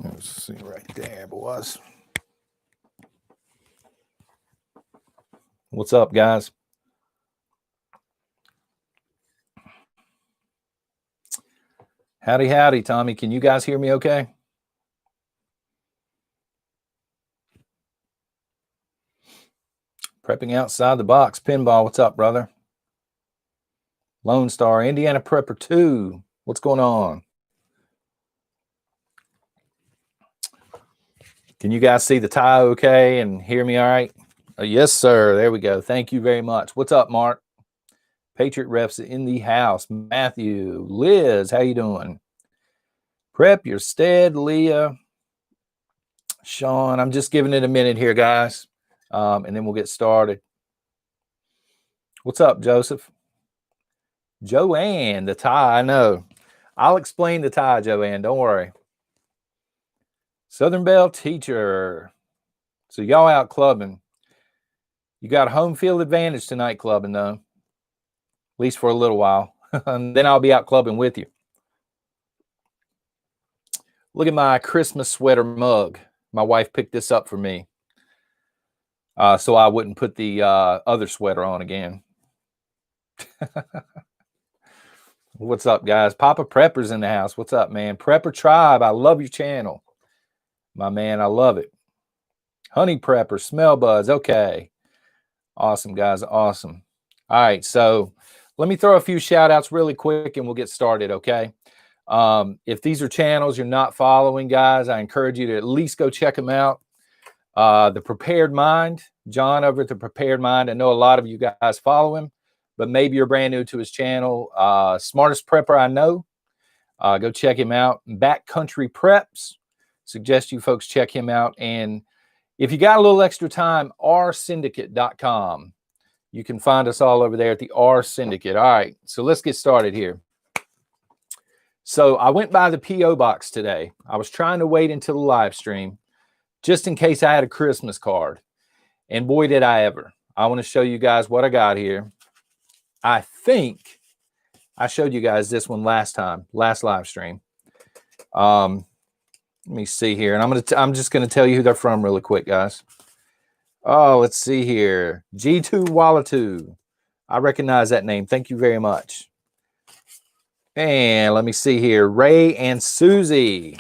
Let's see right there, boys. What's up, guys? Howdy, howdy, Tommy. Can you guys hear me okay? Prepping outside the box. Pinball, what's up, brother? Lone Star, Indiana Prepper 2. What's going on? Can you guys see the tie okay and hear me all right? Yes, sir. There we go. Thank you very much. What's up, Mark? Patriot Refs in the house. Matthew, Liz, how you doing? Prep your stead, Leah, Sean. I'm just giving it a minute here, guys, and then we'll get started. What's up, Joseph? Joanne, the tie, I know. I'll explain the tie, Joanne. Don't worry. Southern Belle teacher. So y'all out clubbing. You got home field advantage tonight clubbing, though. At least for a little while. And then I'll be out clubbing with you. Look at my Christmas sweater mug. My wife picked this up for me. So I wouldn't put the other sweater on again. What's up, guys? Papa Prepper's in the house. What's up, man? Prepper Tribe, I love your channel. My man, I love it. Honey Prepper, Smell Buzz. Okay. Awesome, guys. Awesome. All right, so let me throw a few shout outs really quick and we'll get started, okay? If these are channels you're not following, guys, I encourage you to at least go check them out. The Prepared Mind, John over at the Prepared Mind. I know a lot of you guys follow him, but maybe you're brand new to his channel. Smartest Prepper I know. Go check him out. Backcountry Preps. Suggest you folks check him out. And if you got a little extra time, rsyndicate.com. You can find us all over there at the R Syndicate. All right, so let's get started here. So I went by the P.O. box today. I was trying to wait until the live stream just in case I had a Christmas card. And boy, did I ever. I want to show you guys what I got here. I think I showed you guys this one last live stream. Let me see here. And I'm just going to tell you who they're from really quick, guys. Oh, let's see here. G2 Wallatu. I recognize that name. Thank you very much. And let me see here. Ray and Susie.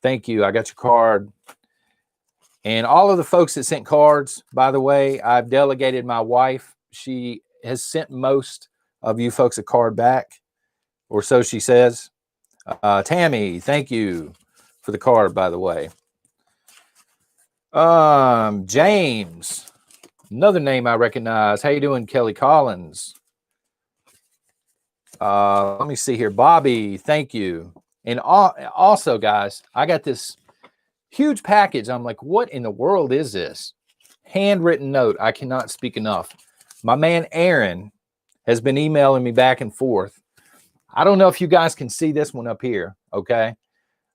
Thank you. I got your card. And all of the folks that sent cards, by the way, I've delegated my wife. She has sent most of you folks a card back, or so she says. Tammy, thank you for the card, by the way. James, another name I recognize. How you doing, Kelly Collins? Let me see here. Bobby, thank you. And also, guys, I got this huge package. I'm like, what in the world is this? Handwritten note. I cannot speak enough. My man Aaron has been emailing me back and forth. I don't know if you guys can see this one up here, okay?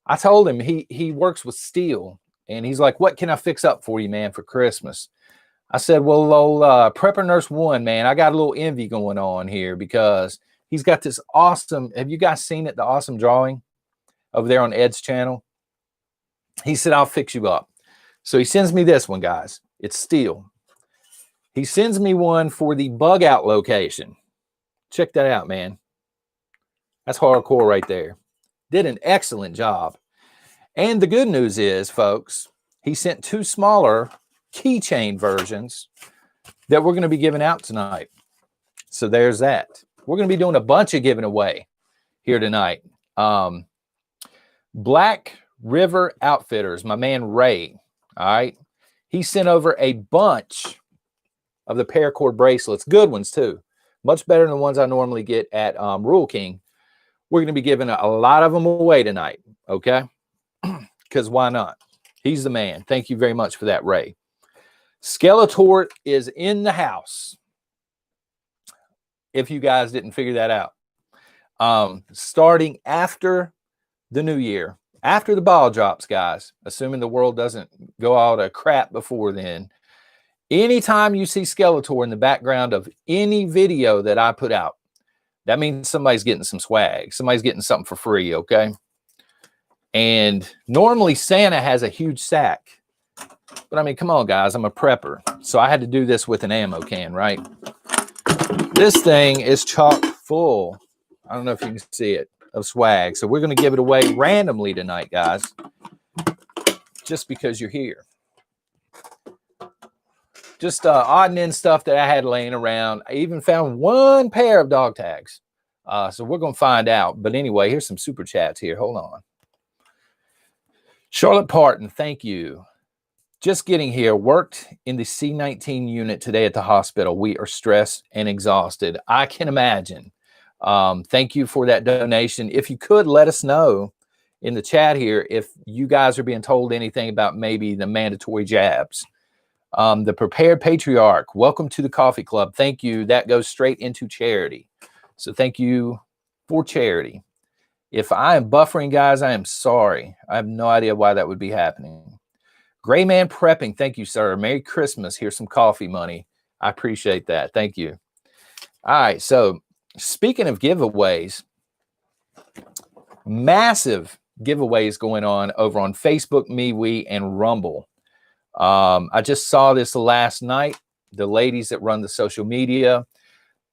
I told him he works with steel, and he's like, what can I fix up for you, man, for Christmas? I said, well, Prepper Nurse 1, man, I got a little envy going on here because he's got this awesome, have you guys seen it, the awesome drawing over there on Ed's channel? He said, I'll fix you up. So he sends me this one, guys. It's steel. He sends me one for the bug out location. Check that out, man. That's hardcore right there. Did an excellent job. And the good news is, folks, he sent 2 smaller keychain versions that we're going to be giving out tonight. So there's that. We're going to be doing a bunch of giving away here tonight. Black River Outfitters, my man Ray, all right? He sent over a bunch of the paracord bracelets, good ones too. Much better than the ones I normally get at Rule King. We're going to be giving a lot of them away tonight, okay? Because why not? He's the man. Thank you very much for that, Ray. Skeletor is in the house, if you guys didn't figure that out. Starting after the new year, after the ball drops, guys, assuming the world doesn't go all to crap before then, anytime you see Skeletor in the background of any video that I put out, that means somebody's getting some swag. Somebody's getting something for free, okay? And normally Santa has a huge sack. But I mean, come on, guys, I'm a prepper. So I had to do this with an ammo can, right? This thing is chock full. I don't know if you can see it, of swag. So we're going to give it away randomly tonight, guys, just because you're here. Just odd and end stuff that I had laying around. I even found one pair of dog tags. So we're going to find out. But anyway, here's some super chats here. Hold on. Charlotte Parton, thank you. Just getting here. Worked in the C-19 unit today at the hospital. We are stressed and exhausted. I can imagine. Thank you for that donation. If you could, let us know in the chat here if you guys are being told anything about maybe the mandatory jabs. The Prepared Patriarch, welcome to the coffee club. Thank you. That goes straight into charity. So thank you for charity. If I am buffering, guys, I am sorry. I have no idea why that would be happening. Gray Man Prepping, thank you, sir. Merry Christmas. Here's some coffee money. I appreciate that. Thank you. All right, so speaking of giveaways, massive giveaways going on over on Facebook, MeWe, and Rumble. I just saw this last night. The ladies that run the social media,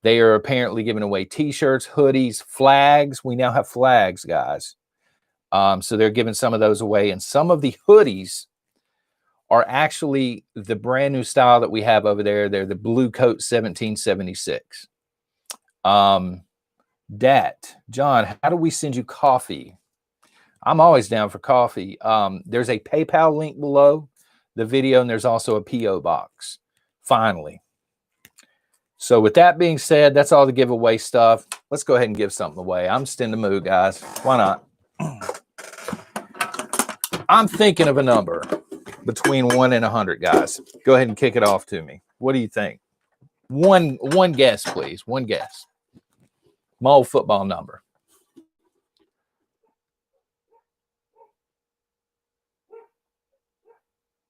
they are apparently giving away t-shirts, hoodies, flags. We now have flags, guys. So they're giving some of those away. And some of the hoodies are actually the brand new style that we have over there. They're the Blue Coat 1776. John, how do we send you coffee? I'm always down for coffee. There's a PayPal link below the video, and there's also a P.O. box, finally. So with that being said, that's all the giveaway stuff. Let's go ahead and give something away. I'm just in the mood, guys. Why not? I'm thinking of a number between 1 and 100, guys. Go ahead and kick it off to me. What do you think? One guess, please. One guess. My old football number.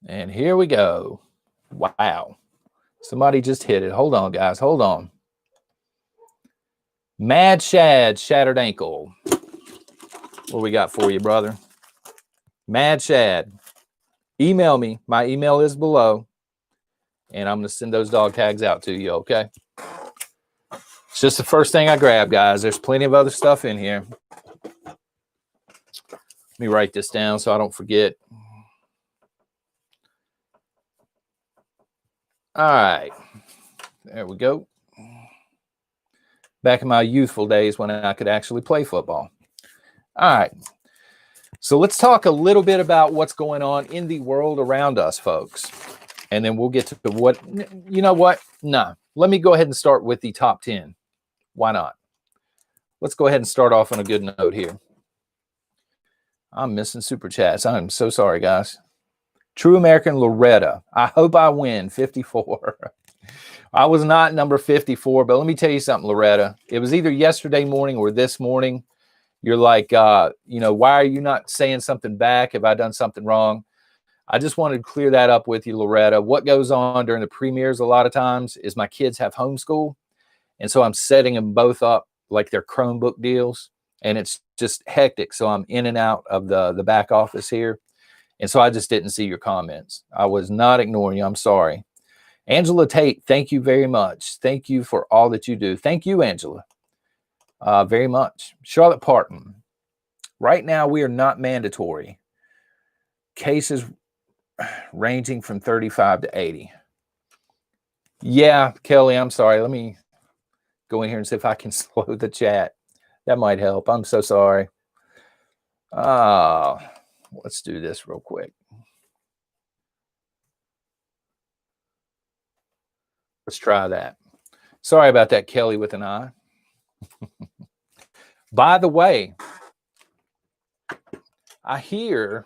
And here we go. Wow. Somebody just hit it. Hold on, guys. Hold on. Mad Shad, Shattered Ankle. What we got for you, brother? Mad Shad. Email me. My email is below. And I'm going to send those dog tags out to you, okay? It's just the first thing I grab, guys. There's plenty of other stuff in here. Let me write this down so I don't forget. All right. There we go. Back in my youthful days when I could actually play football. All right. So let's talk a little bit about what's going on in the world around us, folks. And then we'll get to what, you know what? No. Let me go ahead and start with the top 10. Why not? Let's go ahead and start off on a good note here. I'm missing super chats. I'm so sorry, guys. True American Loretta. I hope I win. 54. I was not number 54, but let me tell you something, Loretta. It was either yesterday morning or this morning. You're like, you know, why are you not saying something back? Have I done something wrong? I just wanted to clear that up with you, Loretta. What goes on during the premieres a lot of times is my kids have homeschool. And so I'm setting them both up like they're Chromebook deals. And it's just hectic. So I'm in and out of the back office here. And so I just didn't see your comments. I was not ignoring you. I'm sorry. Angela Tate, thank you very much. Thank you for all that you do. Thank you, Angela, very much. Charlotte Parton, right now we are not mandatory. Cases ranging from 35 to 80. Yeah, Kelly, I'm sorry. Let me go in here and see if I can slow the chat. That might help. I'm so sorry. Let's do this real quick. Let's try that. Sorry about that, Kelly with an I. By the way, I hear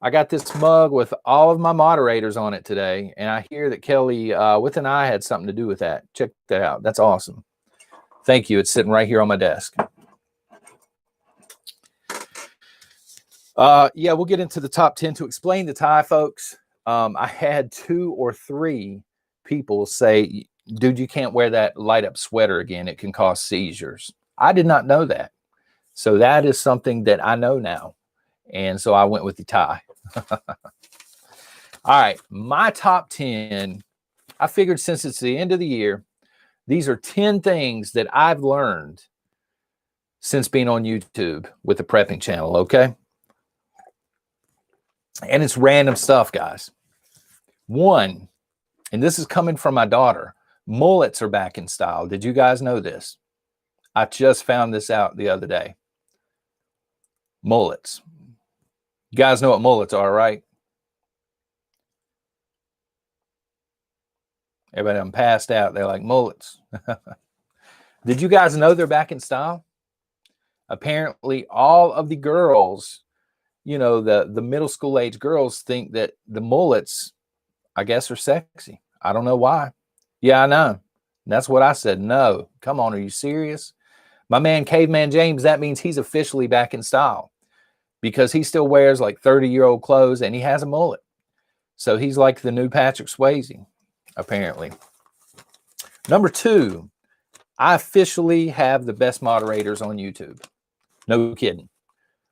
I got this mug with all of my moderators on it today, and I hear that Kelly with an I had something to do with that. Check that out. That's awesome. Thank you. It's sitting right here on my desk. Yeah, we'll get into the top 10 to explain the tie, folks. I had 2 or 3 people say, dude, you can't wear that light up sweater again. It can cause seizures. I did not know that. So that is something that I know now. And so I went with the tie. All right, my top 10. I figured since it's the end of the year, these are 10 things that I've learned since being on YouTube with the prepping channel, okay? And it's random stuff, guys. One, and this is coming from my daughter, mullets are back in style. Did you guys know this? I just found this out the other day. Mullets. You guys know what mullets are, right? Everybody I'm passed out. They're like, mullets. Did you guys know they're back in style? Apparently, all of the girls, you know, the middle school age girls think that the mullets, I guess, are sexy. I don't know why. Yeah, I know. That's what I said. No. Come on, are you serious? My man, Caveman James, that means he's officially back in style because he still wears like 30-year-old clothes and he has a mullet. So he's like the new Patrick Swayze, apparently. Number 2, I officially have the best moderators on YouTube. No kidding.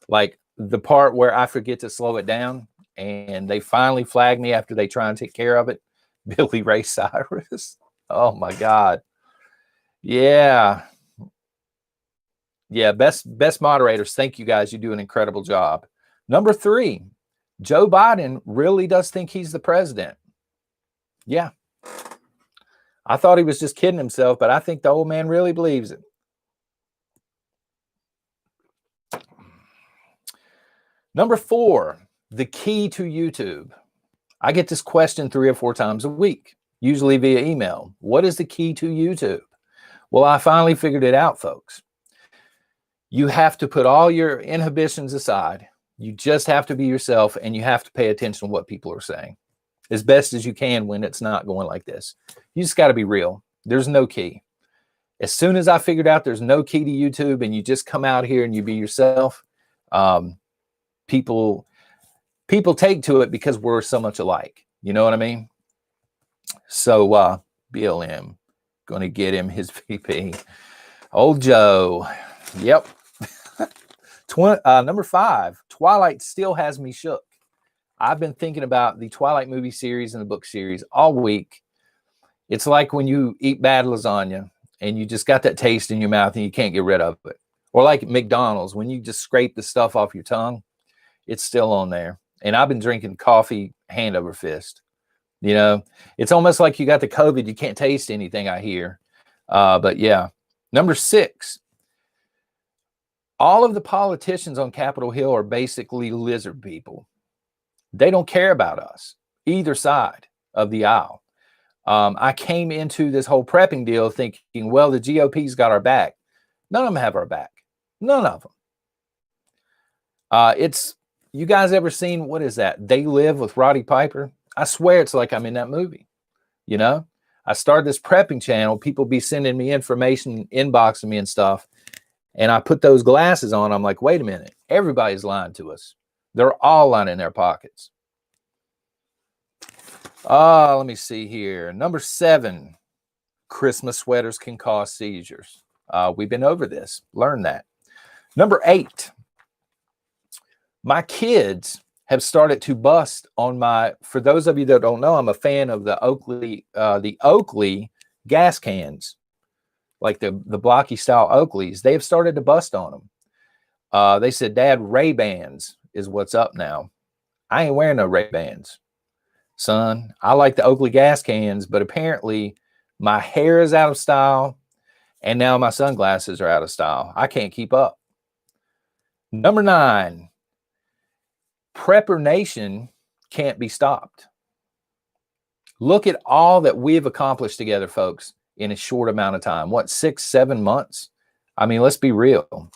Like the part where I forget to slow it down and they finally flag me after they try and take care of it. Billy Ray Cyrus. Oh my God. Yeah. Yeah, best moderators. Thank you guys. You do an incredible job. Number 3, Joe Biden really does think he's the president. Yeah. I thought he was just kidding himself, but I think the old man really believes it. Number 4, the key to YouTube. I get this question 3 or 4 times a week, usually via email. What is the key to YouTube? Well, I finally figured it out, folks. You have to put all your inhibitions aside. You just have to be yourself, and you have to pay attention to what people are saying as best as you can when it's not going like this. You just got to be real. There's no key. As soon as I figured out there's no key to YouTube and you just come out here and you be yourself, people take to it because we're so much alike. You know what I mean? So BLM, going to get him his VP. Old Joe. Yep. Number 5, Twilight still has me shook. I've been thinking about the Twilight movie series and the book series all week. It's like when you eat bad lasagna and you just got that taste in your mouth and you can't get rid of it. Or like McDonald's, when you just scrape the stuff off your tongue, it's still on there. And I've been drinking coffee hand over fist. You know, it's almost like you got the COVID. You can't taste anything, I hear. But yeah. Number 6, all of the politicians on Capitol Hill are basically lizard people. They don't care about us, either side of the aisle. I came into this whole prepping deal thinking, well, the GOP's got our back. None of them have our back. None of them. You guys ever seen, what is that? They Live with Roddy Piper? I swear it's like I'm in that movie. You know, I started this prepping channel. People be sending me information, inboxing me and stuff. And I put those glasses on. I'm like, wait a minute. Everybody's lying to us. They're all lining their pockets. Let me see here. Number 7, Christmas sweaters can cause seizures. We've been over this. Learn that. Number 8, my kids have started to bust on my, for those of you that don't know, I'm a fan of the Oakley gas cans, like the blocky style Oakleys. They have started to bust on them. They said, Dad, Ray-Bans is what's up now. I ain't wearing no Ray-Bans, son. I like the Oakley gas cans, but apparently my hair is out of style and now my sunglasses are out of style. I can't keep up. Number 9, Prepper Nation can't be stopped. Look at all that we've accomplished together, folks, in a short amount of time. What, 6-7 months? I mean, let's be real.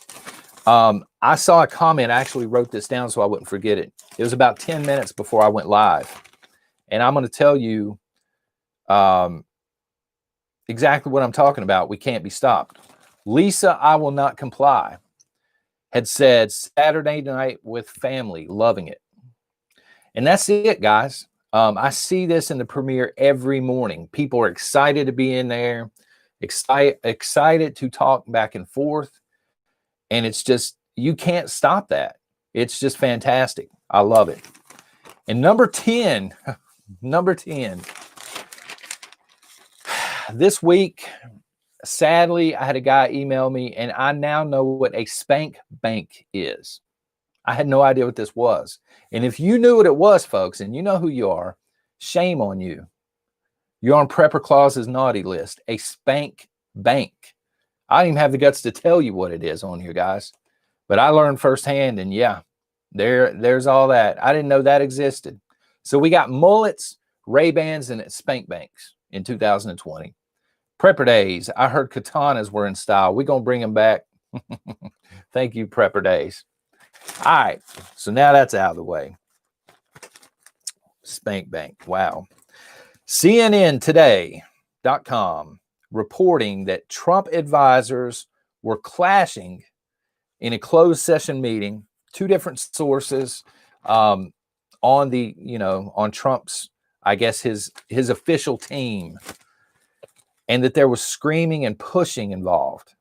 I saw a comment. I actually wrote this down so I wouldn't forget it. It was about 10 minutes before I went live. And I'm going to tell you exactly what I'm talking about. We can't be stopped. Lisa, I will not comply, had said Saturday night with family, loving it. And that's it, guys. I see this in the premiere every morning. People are excited to be in there, excited to talk back and forth. And it's just, you can't stop that. It's just fantastic. I love it. And number 10, number 10. This week, sadly, I had a guy email me, and I now know what a spank bank is. I had no idea what this was. And if you knew what it was, folks, and you know who you are, shame on you. You're on Prepper Claus's naughty list. A spank bank. I don't even have the guts to tell you what it is on here, guys. But I learned firsthand, and yeah, there's all that. I didn't know that existed. So we got mullets, Ray-Bans, and spank banks in 2020. Prepper Days. I heard katanas were in style. We're going to bring them back. Thank you, Prepper Days. All right. So now that's out of the way. Spank bank. Wow. CNNtoday.com reporting that Trump advisors were clashing in a closed session meeting. Two different sources on the, on Trump's, I guess, his official team, and that there was screaming and pushing involved.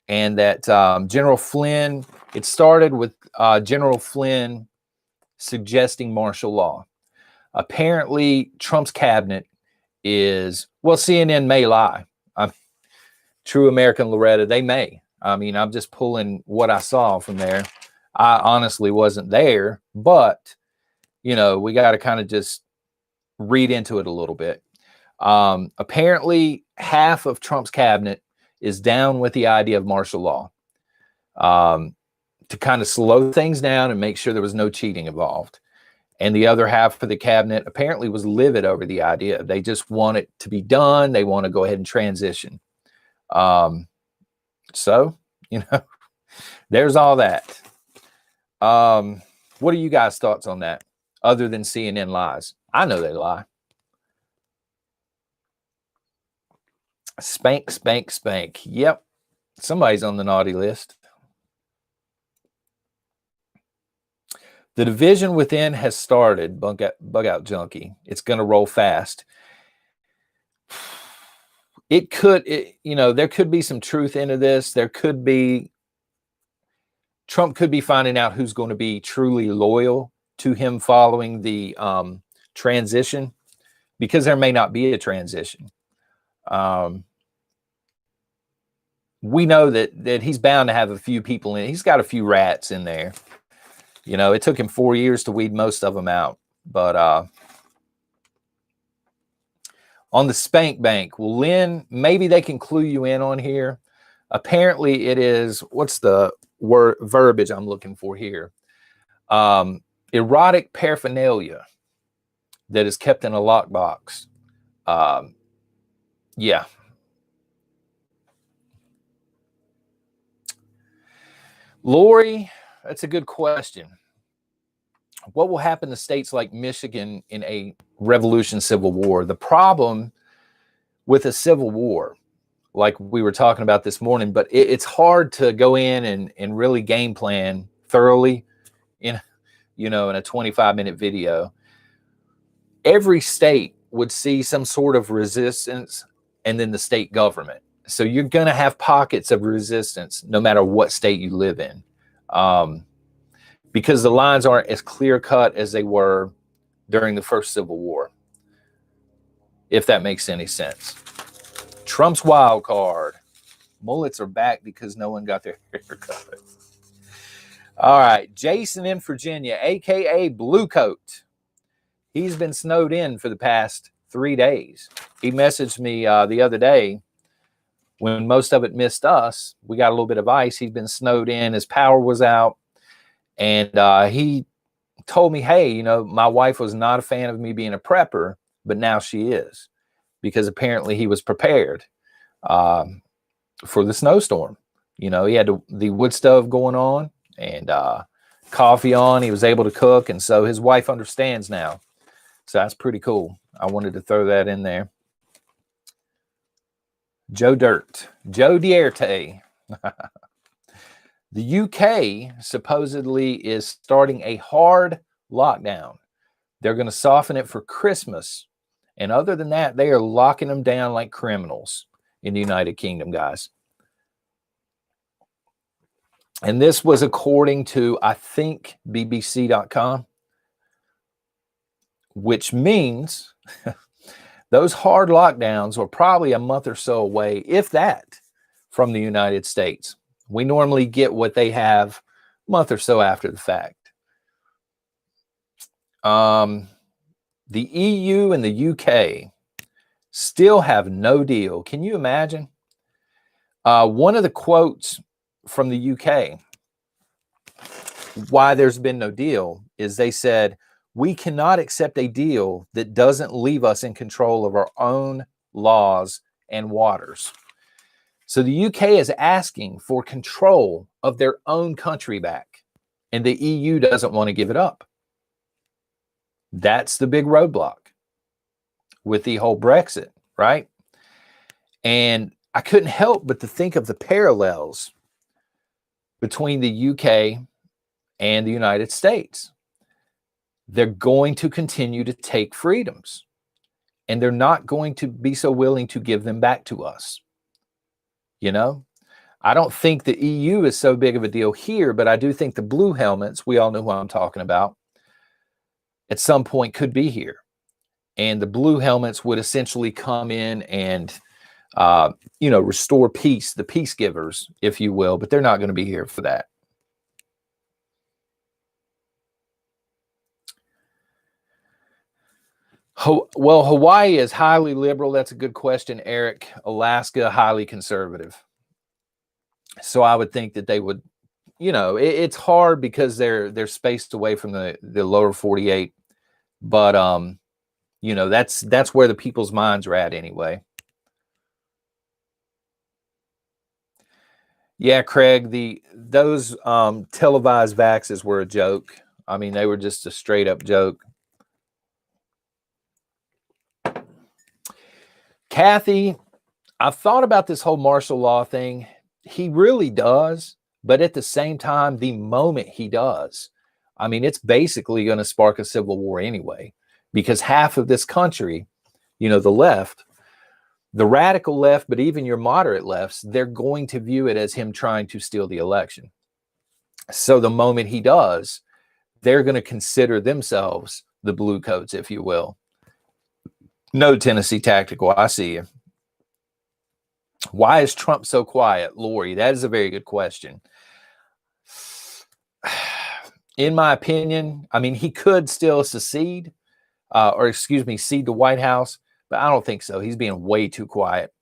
And that General Flynn, it started with General Flynn suggesting martial law. Apparently, Trump's cabinet is, well, CNN may lie. True American Loretta, they may. I mean, I'm just pulling what I saw from there. I honestly wasn't there, but, we got to kind of just read into it a little bit. Apparently, half of Trump's cabinet is down with the idea of martial law to kind of slow things down and make sure there was no cheating involved. And the other half of the cabinet apparently was livid over the idea. They just want it to be done. They want to go ahead and transition. So, there's all that. What are you guys' thoughts on that? Other than CNN lies. I know they lie. Spank, spank, spank. Yep. Somebody's on the naughty list. The division within has started, bug out junkie. It's going to roll fast. There could be some truth into this. Trump could be finding out who's going to be truly loyal to him following the transition, because there may not be a transition. We know that he's bound to have a few people in. He's got a few rats in there. It took him 4 years to weed most of them out. But on the spank bank, well, Lynn, maybe they can clue you in on here. Apparently it is, what's the verbiage I'm looking for here? Erotic paraphernalia that is kept in a lockbox. Yeah. Lori, that's a good question. What will happen to states like Michigan in a revolution civil war? The problem with a civil war, like we were talking about this morning, but it's hard to go in and really game plan thoroughly in a 25-minute video. Every state would see some sort of resistance, and then the state government. So you're going to have pockets of resistance no matter what state you live in. Because the lines aren't as clear-cut as they were during the first Civil War, if that makes any sense. Trump's wild card. Mullets are back because no one got their hair cut. All right, Jason in Virginia, a.k.a. Blue Coat. He's been snowed in for the past 3 days. He messaged me the other day when most of it missed us. We got a little bit of ice. He's been snowed in. His power was out. And he told me, hey, my wife was not a fan of me being a prepper, but now she is, because apparently he was prepared for the snowstorm. He had the wood stove going on and coffee on. He was able to cook. And so his wife understands now. So that's pretty cool. I wanted to throw that in there. Joe Dierte. The UK supposedly is starting a hard lockdown. They're going to soften it for Christmas. And other than that, they are locking them down like criminals in the United Kingdom, guys. And this was according to, I think, BBC.com, which means those hard lockdowns are probably a month or so away, if that, from the United States. We normally get what they have a month or so after the fact. The EU and the UK still have no deal. Can you imagine? One of the quotes from the UK, why there's been no deal, is they said, "We cannot accept a deal that doesn't leave us in control of our own laws and waters." So the UK is asking for control of their own country back, and the EU doesn't want to give it up. That's the big roadblock with the whole Brexit, right? And I couldn't help but to think of the parallels between the UK and the United States. They're going to continue to take freedoms, and they're not going to be so willing to give them back to us. You know, I don't think the EU is so big of a deal here, but I do think the blue helmets, we all know who I'm talking about, at some point could be here. And the blue helmets would essentially come in and, restore peace, the peace givers, if you will, but they're not going to be here for that. Well, Hawaii is highly liberal. That's a good question, Eric. Alaska, highly conservative. So I would think that they would, it's hard because they're spaced away from the lower 48. But, that's where the people's minds are at anyway. Yeah, Craig, those televised vaxes were a joke. I mean, they were just a straight up joke. Kathy, I've thought about this whole martial law thing. He really does, but at the same time, the moment he does, I mean, it's basically going to spark a civil war anyway, because half of this country, the left, the radical left, but even your moderate lefts, they're going to view it as him trying to steal the election. So the moment he does, they're going to consider themselves the blue coats, if you will. No, Tennessee Tactical, I see you. Why is Trump so quiet, Lori? That is a very good question. In my opinion, I mean, he could still secede, cede the White House, but I don't think so. He's being way too quiet.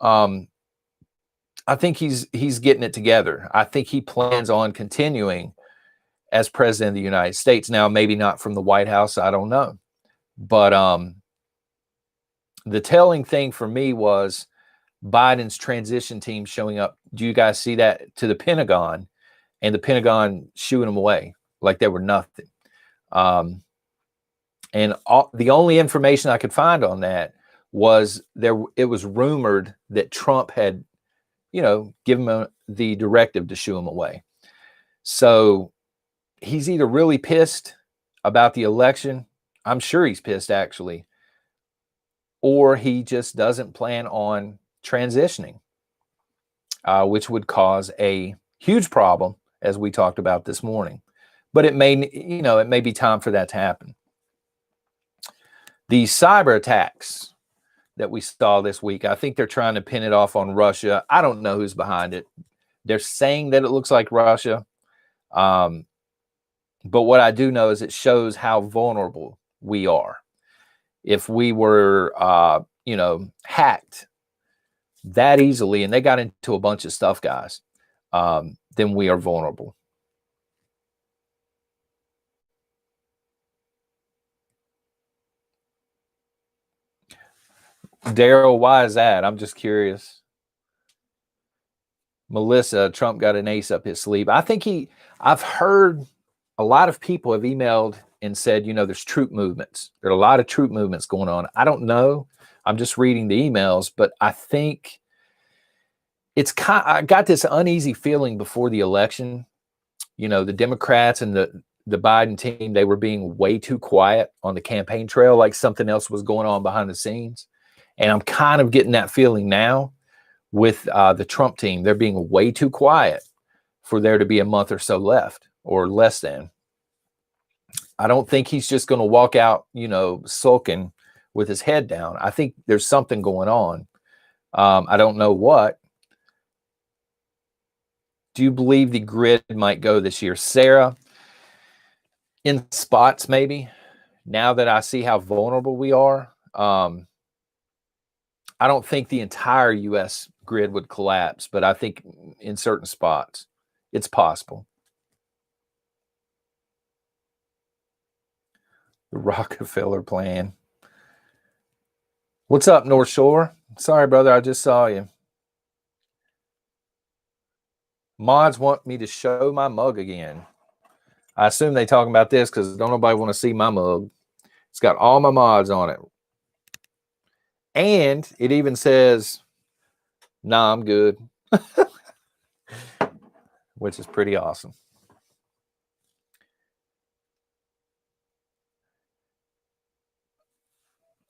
I think he's getting it together. I think he plans on continuing as president of the United States. Now, maybe not from the White House, I don't know. But the telling thing for me was Biden's transition team showing up. Do you guys see that? To the Pentagon, and the Pentagon shooing them away like they were nothing. And the only information I could find on that was it was rumored that Trump had, given him the directive to shoo him away. So he's either really pissed about the election. I'm sure he's pissed, actually. Or he just doesn't plan on transitioning, which would cause a huge problem, as we talked about this morning. But it may be time for that to happen. The cyber attacks that we saw this week, I think they're trying to pin it off on Russia. I don't know who's behind it. They're saying that it looks like Russia. But what I do know is it shows how vulnerable we are. If we were, hacked that easily, and they got into a bunch of stuff, guys, then we are vulnerable. Daryl, why is that? I'm just curious. Melissa, Trump got an ace up his sleeve. I think I've heard a lot of people have emailed and said, there's troop movements. There are a lot of troop movements going on. I don't know. I'm just reading the emails, but I think I got this uneasy feeling before the election. The Democrats and the Biden team, they were being way too quiet on the campaign trail, like something else was going on behind the scenes. And I'm kind of getting that feeling now with the Trump team. They're being way too quiet for there to be a month or so left, or less than. I don't think he's just going to walk out, you know, sulking with his head down. I think there's something going on. I don't know what. Do you believe the grid might go this year? Sarah, in spots maybe. Now that I see how vulnerable we are, I don't think the entire U.S. grid would collapse, but I think in certain spots, it's possible. The Rockefeller plan. What's up, North Shore? Sorry, brother, I just saw you. Mods want me to show my mug again. I assume they talking about this because don't nobody want to see my mug. It's got all my mods on it. And it even says, nah, I'm good. Which is pretty awesome.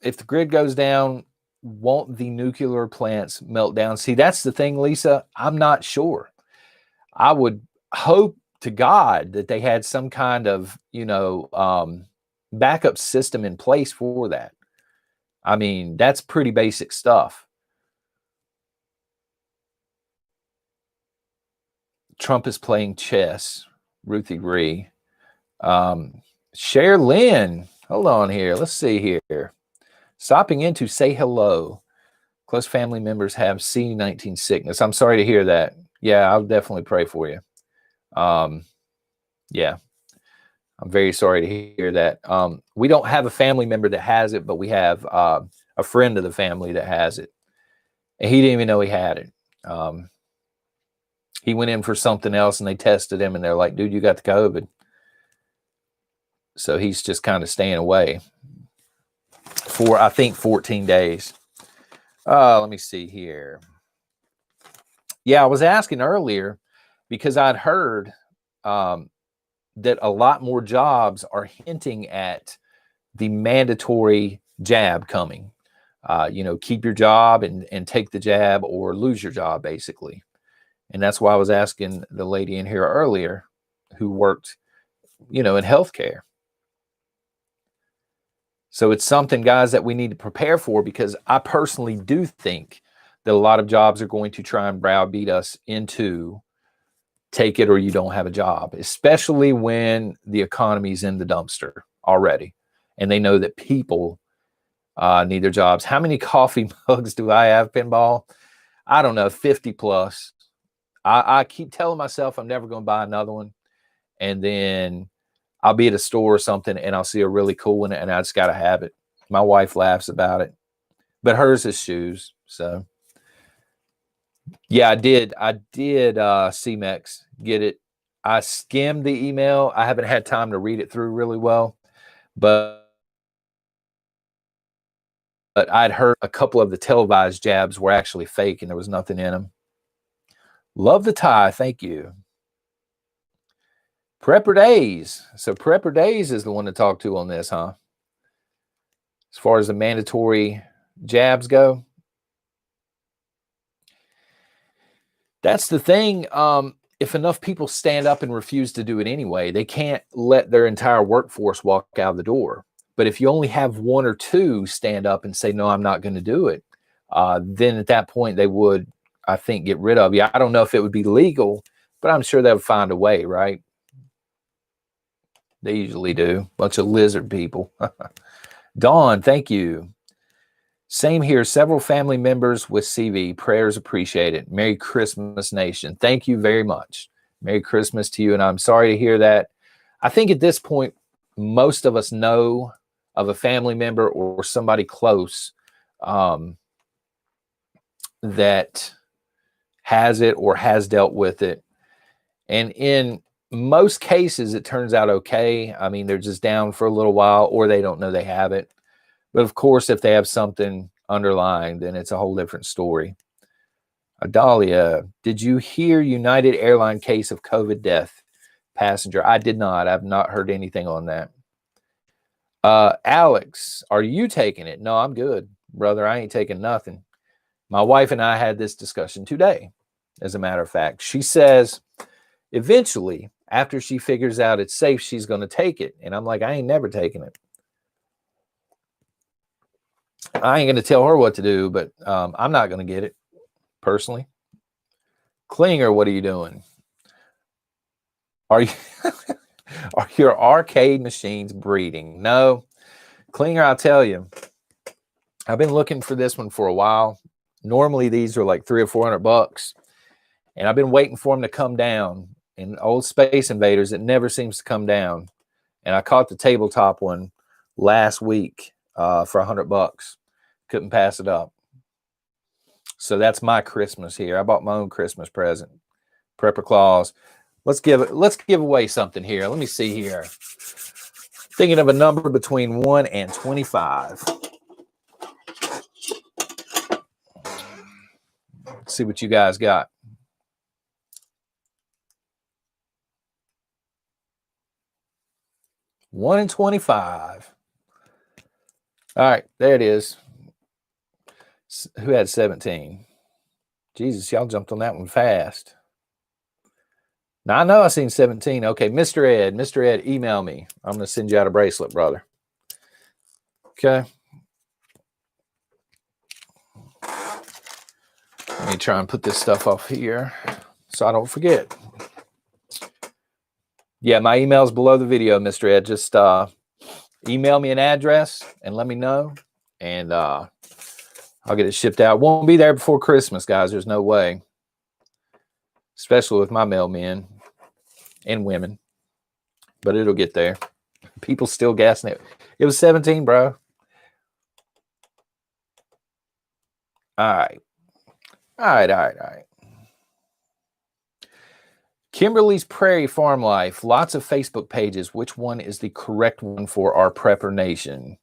If the grid goes down, won't the nuclear plants melt down? See, that's the thing, Lisa. I'm not sure. I would hope to God that they had some kind of, you know, backup system in place for that. I mean, that's pretty basic stuff. Trump is playing chess. Ruthie Ree. Cher Lynn. Hold on here. Let's see here. Stopping in to say hello. Close family members have C-19 sickness. I'm sorry to hear that. Yeah, I'll definitely pray for you. Yeah, I'm very sorry to hear that. We don't have a family member that has it, but we have a friend of the family that has it. And he didn't even know he had it. He went in for something else and they tested him and they're like, dude, you got the COVID. So he's just kind of staying away for, I think, 14 days. Let me see here. Yeah, I was asking earlier because I'd heard that a lot more jobs are hinting at the mandatory jab coming. You know, keep your job and take the jab or lose your job, basically. And that's why I was asking the lady in here earlier who worked, you know, in healthcare. So it's something, guys, that we need to prepare for, because I personally do think that a lot of jobs are going to try and browbeat us into take it or you don't have a job, especially when the economy's in the dumpster already. And they know that people need their jobs. How many coffee mugs do I have, Pinball? I don't know, 50 plus. I keep telling myself I'm never going to buy another one. And then I'll be at a store or something and I'll see a really cool one and I just got to have it. My wife laughs about it, but hers is shoes. So yeah, I did CMEX get it. I skimmed the email. I haven't had time to read it through really well, but I'd heard a couple of the televised jabs were actually fake and there was nothing in them. Love the tie. Thank you. Prepper Days. So Prepper Days is the one to talk to on this, huh? As far as the mandatory jabs go. That's the thing. If enough people stand up and refuse to do it anyway, they can't let their entire workforce walk out the door. But if you only have one or two stand up and say, no, I'm not going to do it, then at that point they would, I think, get rid of you. I don't know if it would be legal, but I'm sure they would find a way, right? They usually do. Bunch of lizard people. Dawn, thank you. Same here. Several family members with CV. Prayers appreciated. Merry Christmas, nation. Thank you very much. Merry Christmas to you. And I'm sorry to hear that. I think at this point, most of us know of a family member or somebody close that has it or has dealt with it. And in most cases, it turns out okay. I mean, they're just down for a little while or they don't know they have it. But of course, if they have something underlying, then it's a whole different story. Adalia, did you hear United Airline case of COVID death passenger? I did not. I've not heard anything on that. Alex, are you taking it? No, I'm good, brother. I ain't taking nothing. My wife and I had this discussion today, as a matter of fact. She says Eventually, after she figures out it's safe, she's going to take it. And I'm like, I ain't never taking it. I ain't going to tell her what to do, but I'm not going to get it personally. Klinger, what are you doing? Are you are your arcade machines breeding? No. Klinger, I'll tell you, I've been looking for this one for a while. Normally these are like $300 or $400, and I've been waiting for them to come down. And old Space Invaders, it never seems to come down. And I caught the tabletop one last week for $100. Couldn't pass it up. So that's my Christmas here. I bought my own Christmas present. Prepper Claus. Let's give away something here. Let me see here. Thinking of a number between 1 and 25. Let's see what you guys got. 1 and 25. All right, there it is. Who had 17? Jesus, y'all jumped on that one fast. Now, I know I seen 17. Okay, Mr. Ed. Mr. Ed, email me. I'm going to send you out a bracelet, brother. Okay. Let me try and put this stuff off here so I don't forget. Yeah, my email's below the video, Mr. Ed. Just email me an address and let me know, and I'll get it shipped out. Won't be there before Christmas, guys. There's no way. Especially with my mailmen and women. But it'll get there. People still gassing it. It was 17, bro. All right. Kimberly's Prairie Farm Life. Lots of Facebook pages. Which one is the correct one for our Prepper Nation?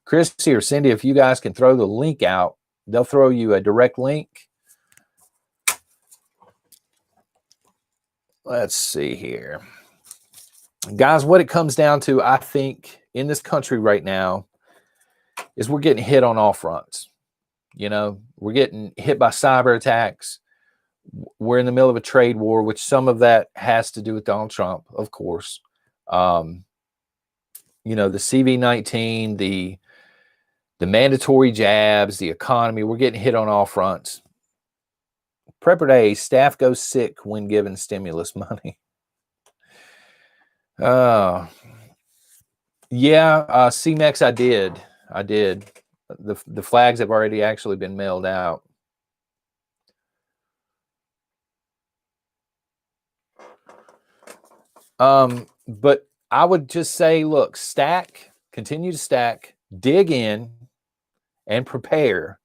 Chrissy or Cindy, if you guys can throw the link out, they'll throw you a direct link. Let's see here. Guys, what it comes down to, I think, in this country right now, is we're getting hit on all fronts. You know, we're getting hit by cyber attacks. We're in the middle of a trade war, which some of that has to do with Donald Trump, of course. You know, the CV-19, the mandatory jabs, the economy, we're getting hit on all fronts. Prepper Day, staff goes sick when given stimulus money. Yeah, CMEX, I did. The flags have already actually been mailed out. But I would just say, look, stack, continue to stack, dig in, and prepare,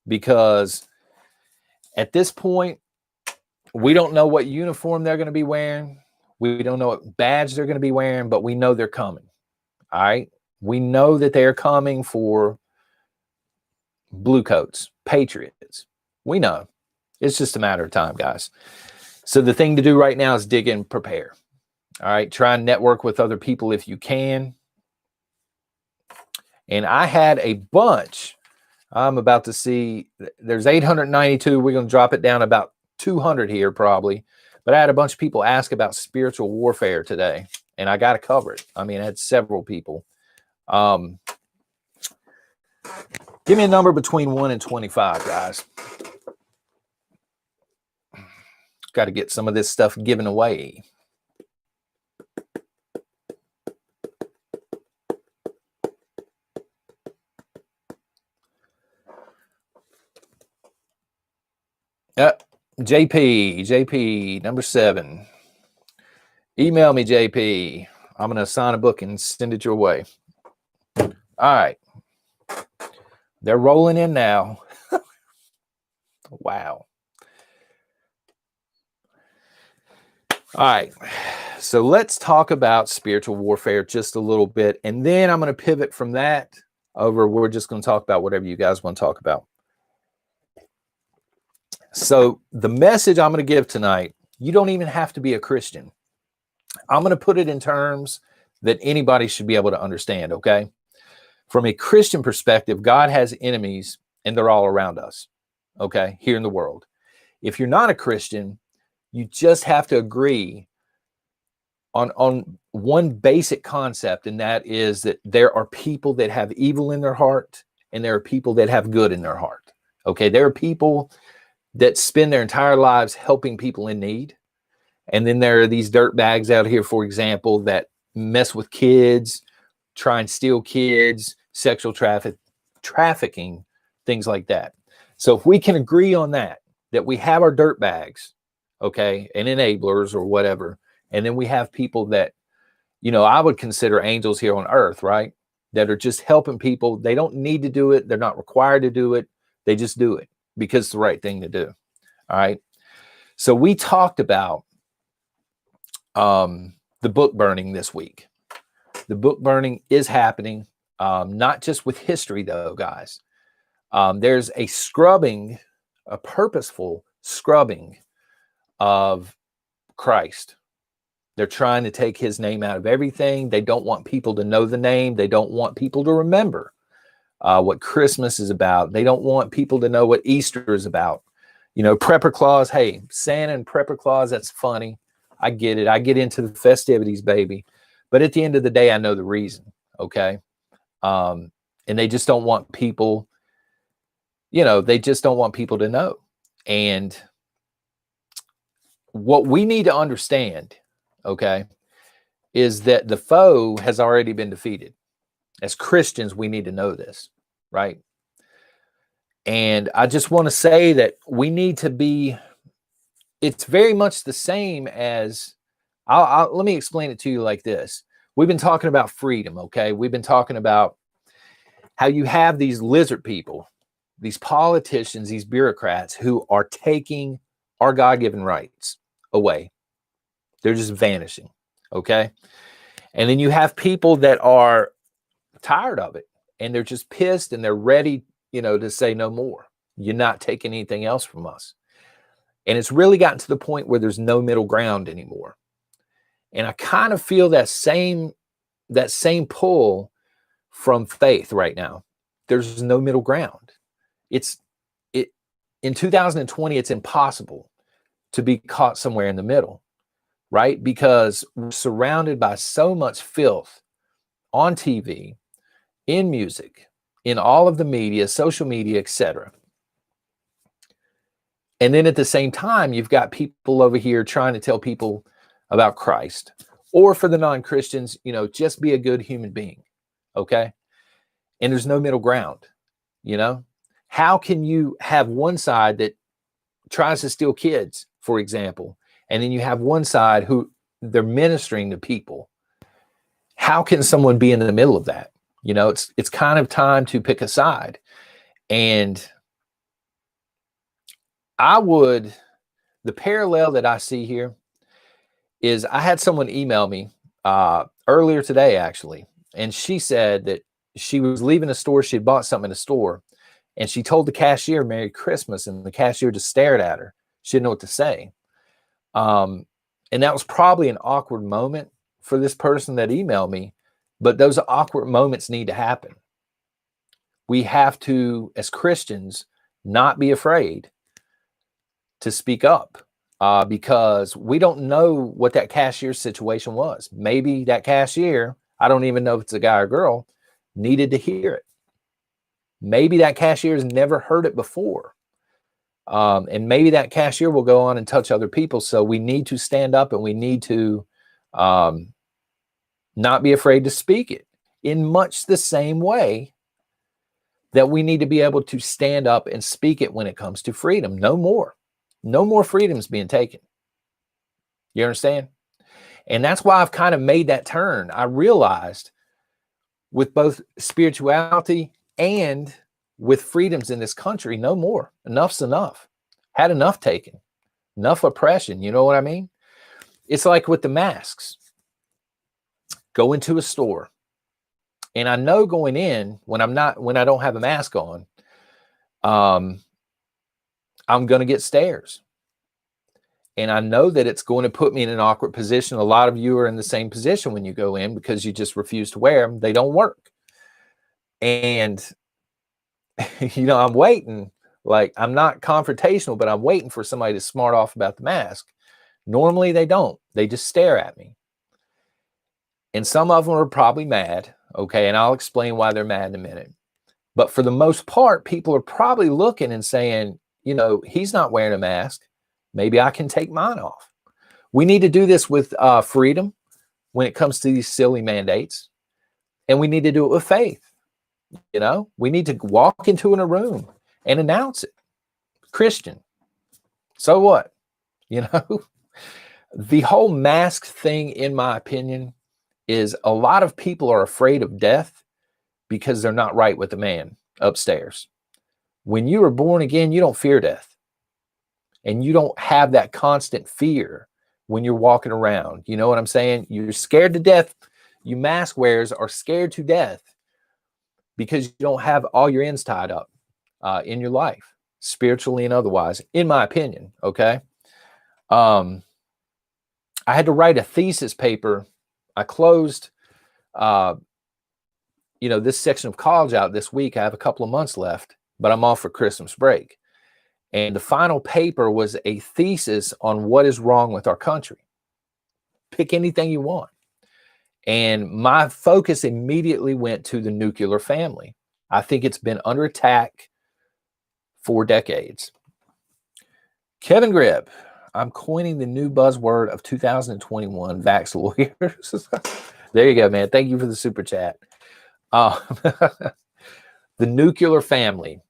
because at this point, we don't know what uniform they're going to be wearing. We don't know what badge they're going to be wearing, but we know they're coming. All right. We know that they're coming for blue coats, patriots. We know. It's just a matter of time, guys. So the thing to do right now is dig in, prepare. All right. Try and network with other people if you can. And I had a bunch. I'm about to see, there's 892. We're going to drop it down about 200 here probably. But I had a bunch of people ask about spiritual warfare today, and I got to cover it. I mean, I had several people. Give me a number between 1 and 25, guys. Got to get some of this stuff given away. JP, number 7. Email me, JP. I'm going to assign a book and send it your way. All right. They're rolling in now. Wow. All right. So let's talk about spiritual warfare just a little bit. And then I'm going to pivot from that over. We're just going to talk about whatever you guys want to talk about. So the message I'm going to give tonight, you don't even have to be a Christian. I'm going to put it in terms that anybody should be able to understand, okay? From a Christian perspective, God has enemies, and they're all around us, okay, here in the world. If you're not a Christian, You just have to agree on one basic concept, and that is that there are people that have evil in their heart and there are people that have good in their heart. Okay, there are people that spend their entire lives helping people in need. And then there are these dirt bags out here, for example, that mess with kids, try and steal kids, sexual trafficking, things like that. So if we can agree on that we have our dirt bags, okay, and enablers or whatever, and then we have people that, you know, I would consider angels here on earth, right? That are just helping people. They don't need to do it. They're not required to do it. They just do it because it's the right thing to do. All right. So we talked about the book burning this week. The book burning is happening, not just with history, though, guys. There's a scrubbing, a purposeful scrubbing of Christ. They're trying to take his name out of everything. They don't want people to know the name. They don't want people to remember what Christmas is about. They don't want people to know what Easter is about. You know, Prepper Claus, hey, Santa and Prepper Claus, that's funny. I get it. I get into the festivities, baby. But at the end of the day, I know the reason, okay? And they just don't want people, you know, they just don't want people to know. And what we need to understand, okay, is that the foe has already been defeated. As Christians, we need to know this, right? And I just want to say that we need to be, it's very much the same as, let me explain it to you like this. We've been talking about freedom, okay? We've been talking about how you have these lizard people, these politicians, these bureaucrats who are taking our God-given rights away. They're just vanishing, okay? And then you have people that are tired of it and they're just pissed and they're ready, you know, to say no more. You're not taking anything else from us. And it's really gotten to the point where there's no middle ground anymore. And I kind of feel that same pull from faith right now. There's no middle ground. In 2020, it's impossible to be caught somewhere in the middle, right? Because we're surrounded by so much filth on TV, in music, in all of the media, social media, etc. And then at the same time, you've got people over here trying to tell people about Christ, or for the non-Christians, you know, just be a good human being, okay? And there's no middle ground, you know? How can you have one side that tries to steal kids, for example, and then you have one side who they're ministering to people? How can someone be in the middle of that? You know, it's kind of time to pick a side. And the parallel that I see here is I had someone email me earlier today, actually, and she said that she was leaving a store. She had bought something in a store, and she told the cashier Merry Christmas, and the cashier just stared at her. She didn't know what to say. And that was probably an awkward moment for this person that emailed me, but those awkward moments need to happen. We have to, as Christians, not be afraid to speak up because we don't know what that cashier's situation was. Maybe that cashier, I don't even know if it's a guy or girl, needed to hear it. Maybe that cashier has never heard it before. And maybe that cashier will go on and touch other people. So we need to stand up and we need to not be afraid to speak it in much the same way that we need to be able to stand up and speak it when it comes to freedom. No more freedoms being taken. You understand? And that's why I've kind of made that turn. I realized with both spirituality and with freedoms in this country, no more. Enough's enough. Had enough taken. Enough oppression. You know what I mean? It's like with the masks. Go into a store. And I know going in, when I don't have a mask on, I'm going to get stares. And I know that it's going to put me in an awkward position. A lot of you are in the same position when you go in because you just refuse to wear them. They don't work. And, you know, I'm waiting. Like, I'm not confrontational, but I'm waiting for somebody to smart off about the mask. Normally they don't. They just stare at me. And some of them are probably mad, okay? And I'll explain why they're mad in a minute. But for the most part, people are probably looking and saying, you know, he's not wearing a mask. Maybe I can take mine off. We need to do this with freedom when it comes to these silly mandates. And we need to do it with faith. You know, we need to walk into a room and announce it. Christian. So what? You know, the whole mask thing, in my opinion, is a lot of people are afraid of death because they're not right with the man upstairs. When you are born again, you don't fear death. And you don't have that constant fear when you're walking around. You know what I'm saying? You're scared to death. You mask wearers are scared to death because you don't have all your ends tied up in your life, spiritually and otherwise, in my opinion, okay? I had to write a thesis paper. I closed, you know, this section of college out this week. I have a couple of months left, but I'm off for Christmas break. And the final paper was a thesis on what is wrong with our country. Pick anything you want. And my focus immediately went to the nuclear family. I think it's been under attack for decades. Kevin Gribb, I'm coining the new buzzword of 2021, vax lawyers. There you go, man. Thank you for the super chat. The nuclear family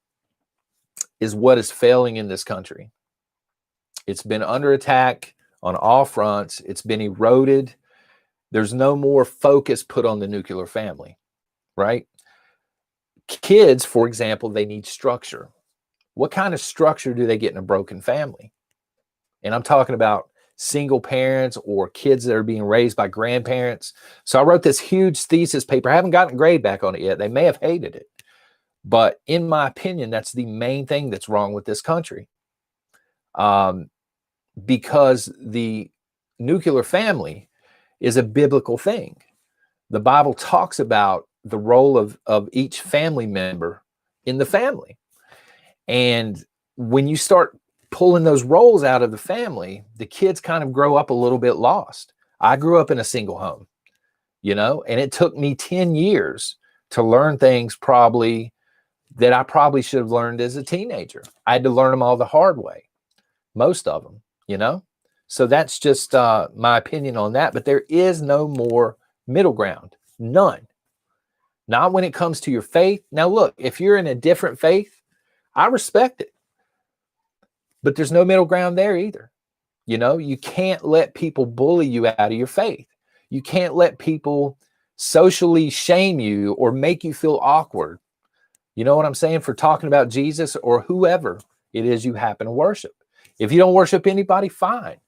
is what is failing in this country. It's been under attack on all fronts. It's been eroded. There's no more focus put on the nuclear family, right? Kids, for example, they need structure. What kind of structure do they get in a broken family? And I'm talking about single parents or kids that are being raised by grandparents. So I wrote this huge thesis paper. I haven't gotten a grade back on it yet. They may have hated it. But in my opinion, that's the main thing that's wrong with this country. Because the nuclear family is a biblical thing. The Bible talks about the role of each family member in the family. And when you start pulling those roles out of the family, the kids kind of grow up a little bit lost. I grew up in a single home, you know, and it took me 10 years to learn things probably that I probably should have learned as a teenager. I had to learn them all the hard way, most of them, you know? So that's just my opinion on that. But there is no more middle ground, none. Not when it comes to your faith. Now, look, if you're in a different faith, I respect it. But there's no middle ground there either. You know, you can't let people bully you out of your faith. You can't let people socially shame you or make you feel awkward. You know what I'm saying? For talking about Jesus or whoever it is you happen to worship. If you don't worship anybody, fine.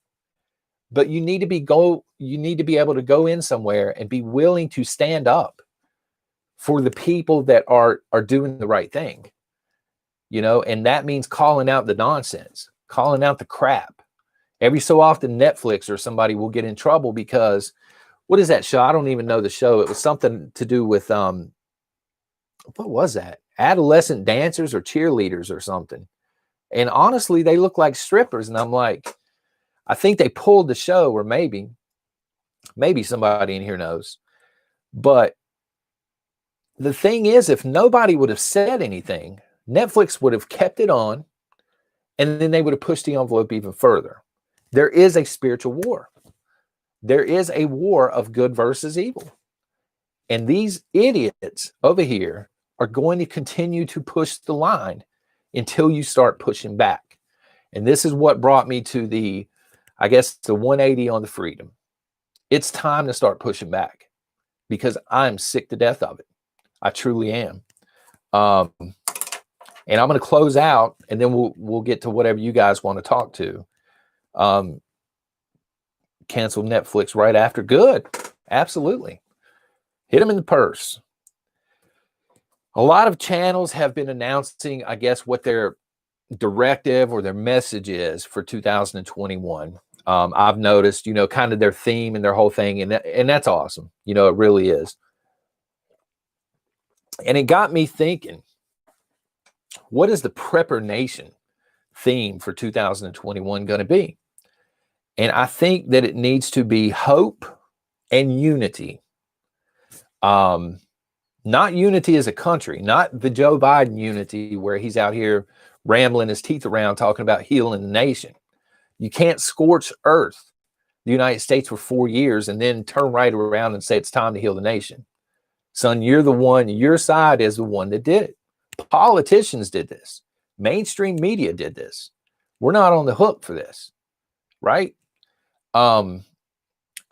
But you need to be able to go in somewhere and be willing to stand up for the people that are doing the right thing. You know, and that means calling out the nonsense, calling out the crap. Every so often, Netflix or somebody will get in trouble because, what is that show? I don't even know the show. It was something to do with, what was that? Adolescent dancers or cheerleaders or something. And honestly, they look like strippers. And I'm like, I think they pulled the show, or maybe somebody in here knows. But the thing is, if nobody would have said anything, Netflix would have kept it on, and then they would have pushed the envelope even further. There is a spiritual war. There is a war of good versus evil. And these idiots over here are going to continue to push the line until you start pushing back. And this is what brought me to the 180 on the freedom. It's time to start pushing back because I'm sick to death of it. I truly am. And I'm going to close out, and then we'll get to whatever you guys want to talk to. Cancel Netflix right after. Good. Absolutely. Hit them in the purse. A lot of channels have been announcing, I guess, what their directive or their message is for 2021. I've noticed, you know, kind of their theme and their whole thing. And that's awesome. You know, it really is. And it got me thinking, what is the Prepper Nation theme for 2021 going to be? And I think that it needs to be hope and unity. Not unity as a country, not the Joe Biden unity where he's out here rambling his teeth around talking about healing the nation. You can't scorch earth, the United States, for 4 years and then turn right around and say it's time to heal the nation. Son, you're the one, your side is the one that did it. Politicians did this. Mainstream media did this. We're not on the hook for this, right? I'm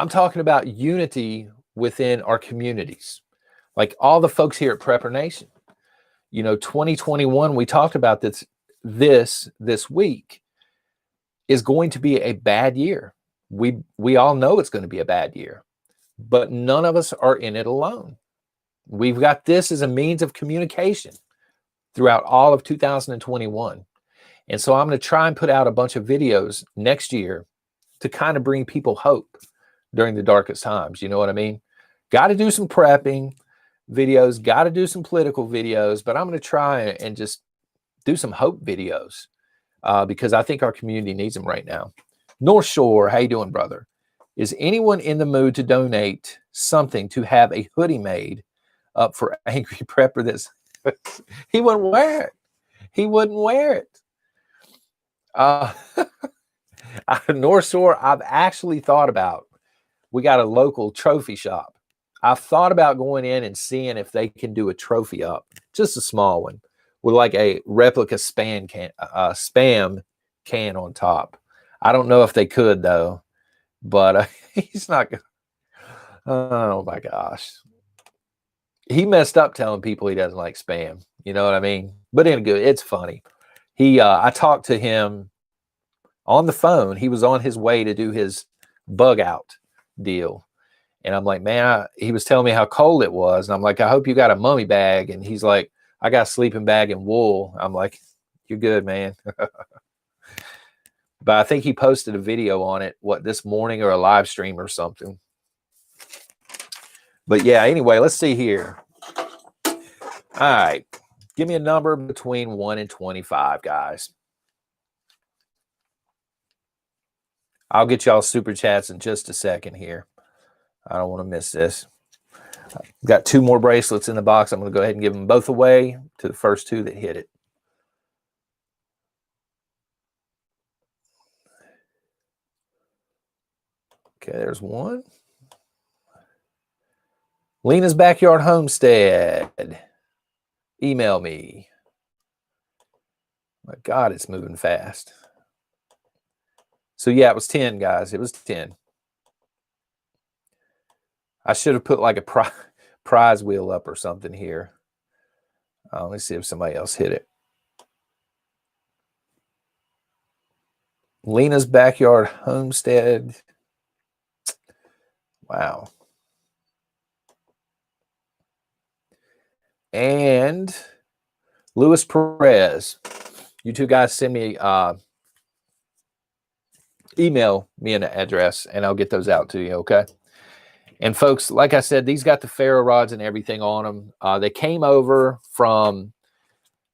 talking about unity within our communities. Like all the folks here at Prepper Nation. 2021, we talked about this week, is going to be a bad year. We all know it's going to be a bad year, but none of us are in it alone. We've got this as a means of communication throughout all of 2021. And so I'm going to try and put out a bunch of videos next year to kind of bring people hope during the darkest times. You know what I mean? Got to do some prepping videos, got to do some political videos, but I'm going to try and just do some hope videos because I think our community needs them right now. North Shore, how you doing, brother? Is anyone in the mood to donate something to have a hoodie made up for Angry Prepper? This he wouldn't wear it. He wouldn't wear it. North Shore, I've actually thought about. We got a local trophy shop. I've thought about going in and seeing if they can do a trophy up, just a small one, with like a replica spam can on top. I don't know if they could though, but he's not good. Oh my gosh. He messed up telling people he doesn't like spam. You know what I mean? But it's funny. I talked to him on the phone. He was on his way to do his bug out deal. And I'm like, man, he was telling me how cold it was. And I'm like, I hope you got a mummy bag. And he's like, I got a sleeping bag and wool. I'm like, you're good, man. But I think he posted a video on it, this morning, or a live stream or something. But yeah, anyway, let's see here. All right. Give me a number between 1 and 25, guys. I'll get y'all super chats in just a second here. I don't want to miss this. Got 2 more bracelets in the box. I'm going to go ahead and give them both away to the first 2 that hit it. Okay, there's one. Lena's Backyard Homestead. Email me. My God, it's moving fast. So yeah, it was 10, guys. It was 10. I should have put like a prize wheel up or something here. Let me see if somebody else hit it. Lena's Backyard Homestead. Wow. And Luis Perez. You 2 guys send me email me an address and I'll get those out to you, okay? And folks, like I said, these got the ferro rods and everything on them. They came over from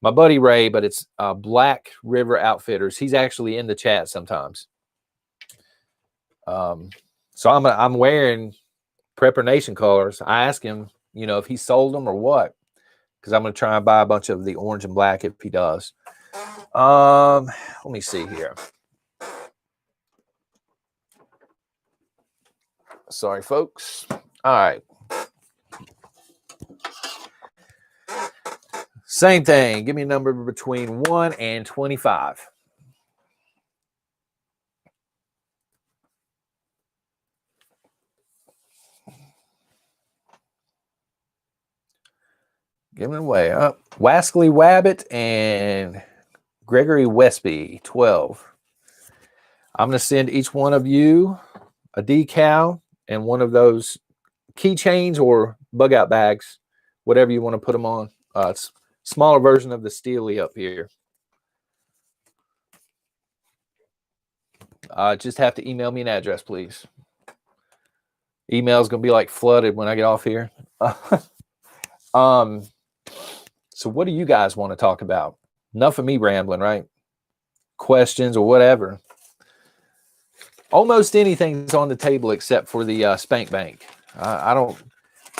my buddy Ray, but it's Black River Outfitters. He's actually in the chat sometimes. So I'm wearing Prepper Nation colors. I asked him, if he sold them or what, because I'm going to try and buy a bunch of the orange and black if he does. Let me see here. Sorry, folks. All right. Same thing. Give me a number between 1 and 25. Giving away. Wascally Wabbit and Gregory Westby, 12. I'm going to send each one of you a decal and one of those keychains or bug out bags, whatever you want to put them on. It's a smaller version of the Steely up here. Just have to email me an address, please. Email is going to be like flooded when I get off here. So what do you guys want to talk about? Enough of me rambling, right? Questions or whatever. Almost anything's on the table except for the spank bank. I don't.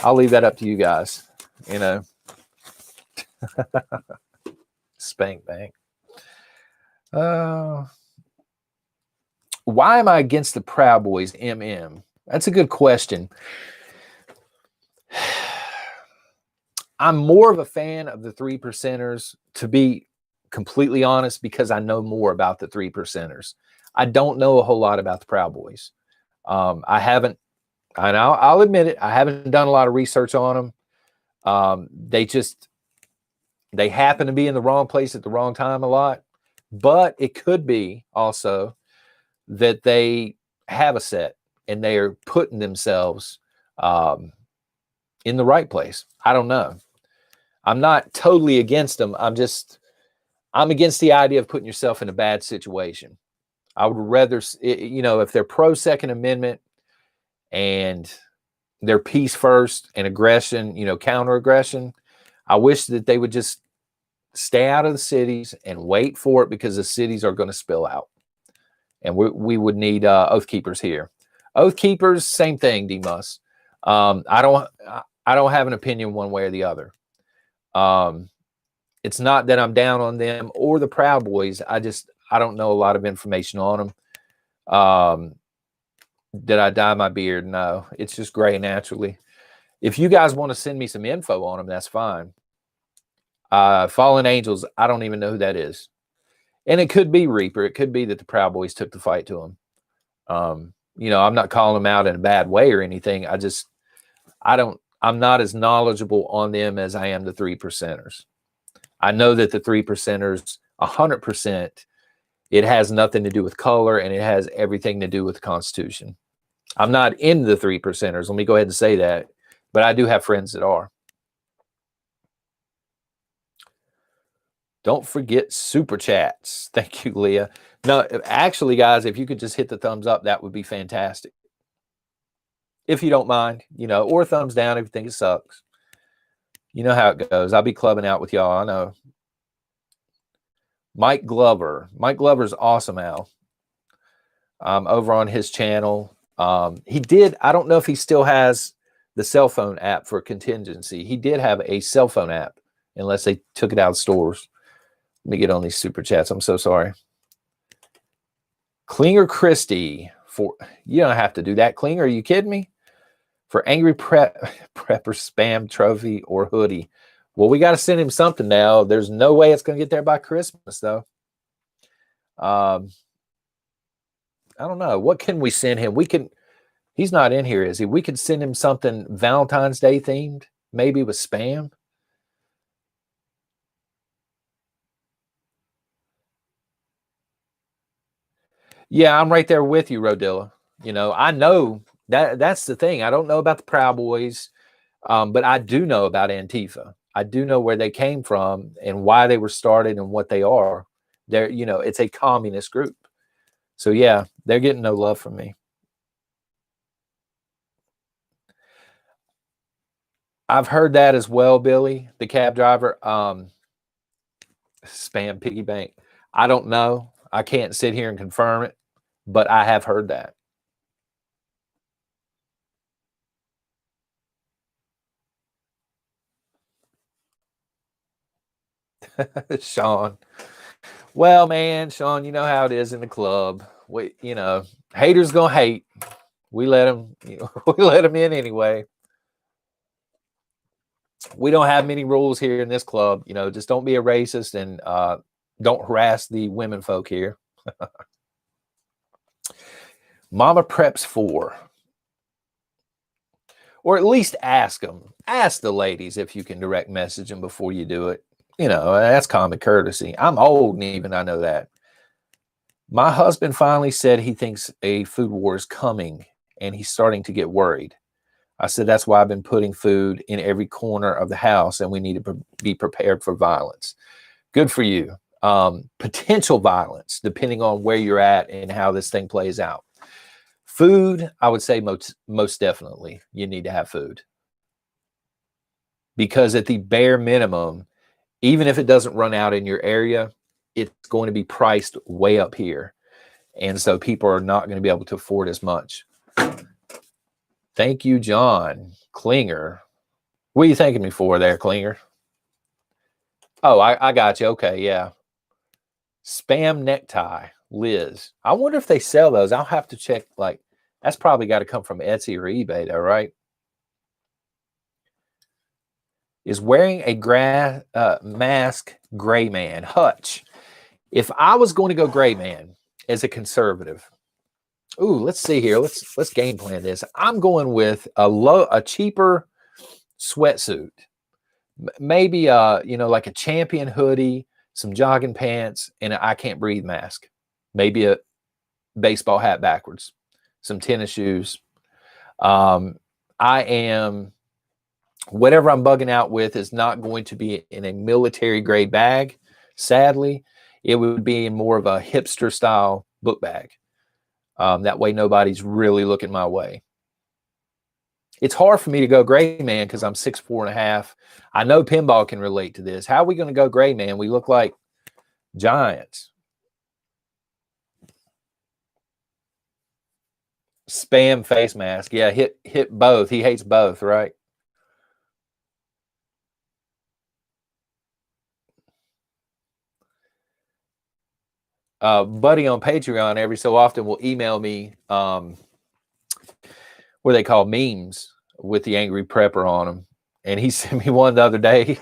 I'll leave that up to you guys. You know, spank bank. Why am I against the Proud Boys? MM. That's a good question. I'm more of a fan of the 3%ers, to be completely honest, because I know more about the 3%ers. I don't know a whole lot about the Proud Boys. I haven't, and I'll admit it, I haven't done a lot of research on them. They happen to be in the wrong place at the wrong time a lot, but it could be also that they have a set and they are putting themselves in the right place. I don't know. I'm not totally against them. I'm against the idea of putting yourself in a bad situation. I would rather, if they're pro Second Amendment and they're peace first and aggression, counter aggression, I wish that they would just stay out of the cities and wait for it, because the cities are going to spill out. And we would need Oath Keepers here. Oath Keepers, same thing, D-Mus. I don't have an opinion one way or the other. It's not that I'm down on them or the Proud Boys. I don't know a lot of information on them. Did I dye my beard? No, it's just gray naturally. If you guys want to send me some info on them, that's fine. Fallen Angels, I don't even know who that is. And it could be Reaper. It could be that the Proud Boys took the fight to him. I'm not calling them out in a bad way or anything. I'm not as knowledgeable on them as I am the 3%ers. I know that the 3%ers, 100%, it has nothing to do with color, and it has everything to do with the Constitution. I'm not in the 3%ers. Let me go ahead and say that. But I do have friends that are. Don't forget super chats. Thank you, Leah. No, actually, guys, if you could just hit the thumbs up, that would be fantastic. If you don't mind, or thumbs down if you think it sucks. You know how it goes. I'll be clubbing out with y'all. I know. Mike Glover. Mike Glover's awesome, Al. Over on his channel. He did. I don't know if he still has the cell phone app for contingency. He did have a cell phone app, unless they took it out of stores. Let me get on these super chats. I'm so sorry. Klinger Christie. You don't have to do that, Klinger. Are you kidding me? For Angry Prepper spam trophy or hoodie. Well, we got to send him something now. There's no way it's going to get there by Christmas, though. I don't know. What can we send him? He's not in here, is he? We could send him something Valentine's Day themed, maybe with spam. Yeah, I'm right there with you, Rodilla. I know that's the thing. I don't know about the Proud Boys, but I do know about Antifa. I do know where they came from and why they were started and what they are. It's a communist group. So yeah, they're getting no love from me. I've heard that as well, Billy, the cab driver. Spam piggy bank. I don't know. I can't sit here and confirm it, but I have heard that. Sean. Well, man, Sean, you know how it is in the club. Haters gonna hate. We let them. We let them in anyway. We don't have many rules here in this club. Just don't be a racist and don't harass the women folk here. Mama Preps 4. Or at least ask them. Ask the ladies if you can direct message them before you do it. That's common courtesy. I'm old and even I know that. My husband finally said he thinks a food war is coming and he's starting to get worried. I said, that's why I've been putting food in every corner of the house, and we need to be prepared for violence. Good for you. Potential violence, depending on where you're at and how this thing plays out. Food, I would say most definitely you need to have food. Because at the bare minimum, even if it doesn't run out in your area, it's going to be priced way up here. And so people are not going to be able to afford as much. Thank you, John Klinger. What are you thanking me for there, Klinger? Oh, I got you. Okay, yeah. Spam necktie, Liz. I wonder if they sell those. I'll have to check. Like, that's probably got to come from Etsy or eBay, though, right? Is wearing a mask gray man? Hutch. If I was going to go gray man as a conservative, ooh, let's see here. Let's game plan this. I'm going with a cheaper sweatsuit. Maybe like a Champion hoodie, some jogging pants, and an I Can't Breathe mask. Maybe a baseball hat backwards, some tennis shoes. Whatever I'm bugging out with is not going to be in a military grade bag. Sadly, it would be in more of a hipster style book bag. That way nobody's really looking my way. It's hard for me to go gray man because I'm 6'4.5". I know Pinball can relate to this. How are we going to go gray man? We look like giants. Spam face mask. Yeah, hit both. He hates both, right? Buddy on Patreon every so often will email me what they call memes with the angry prepper on them. And he sent me one the other day.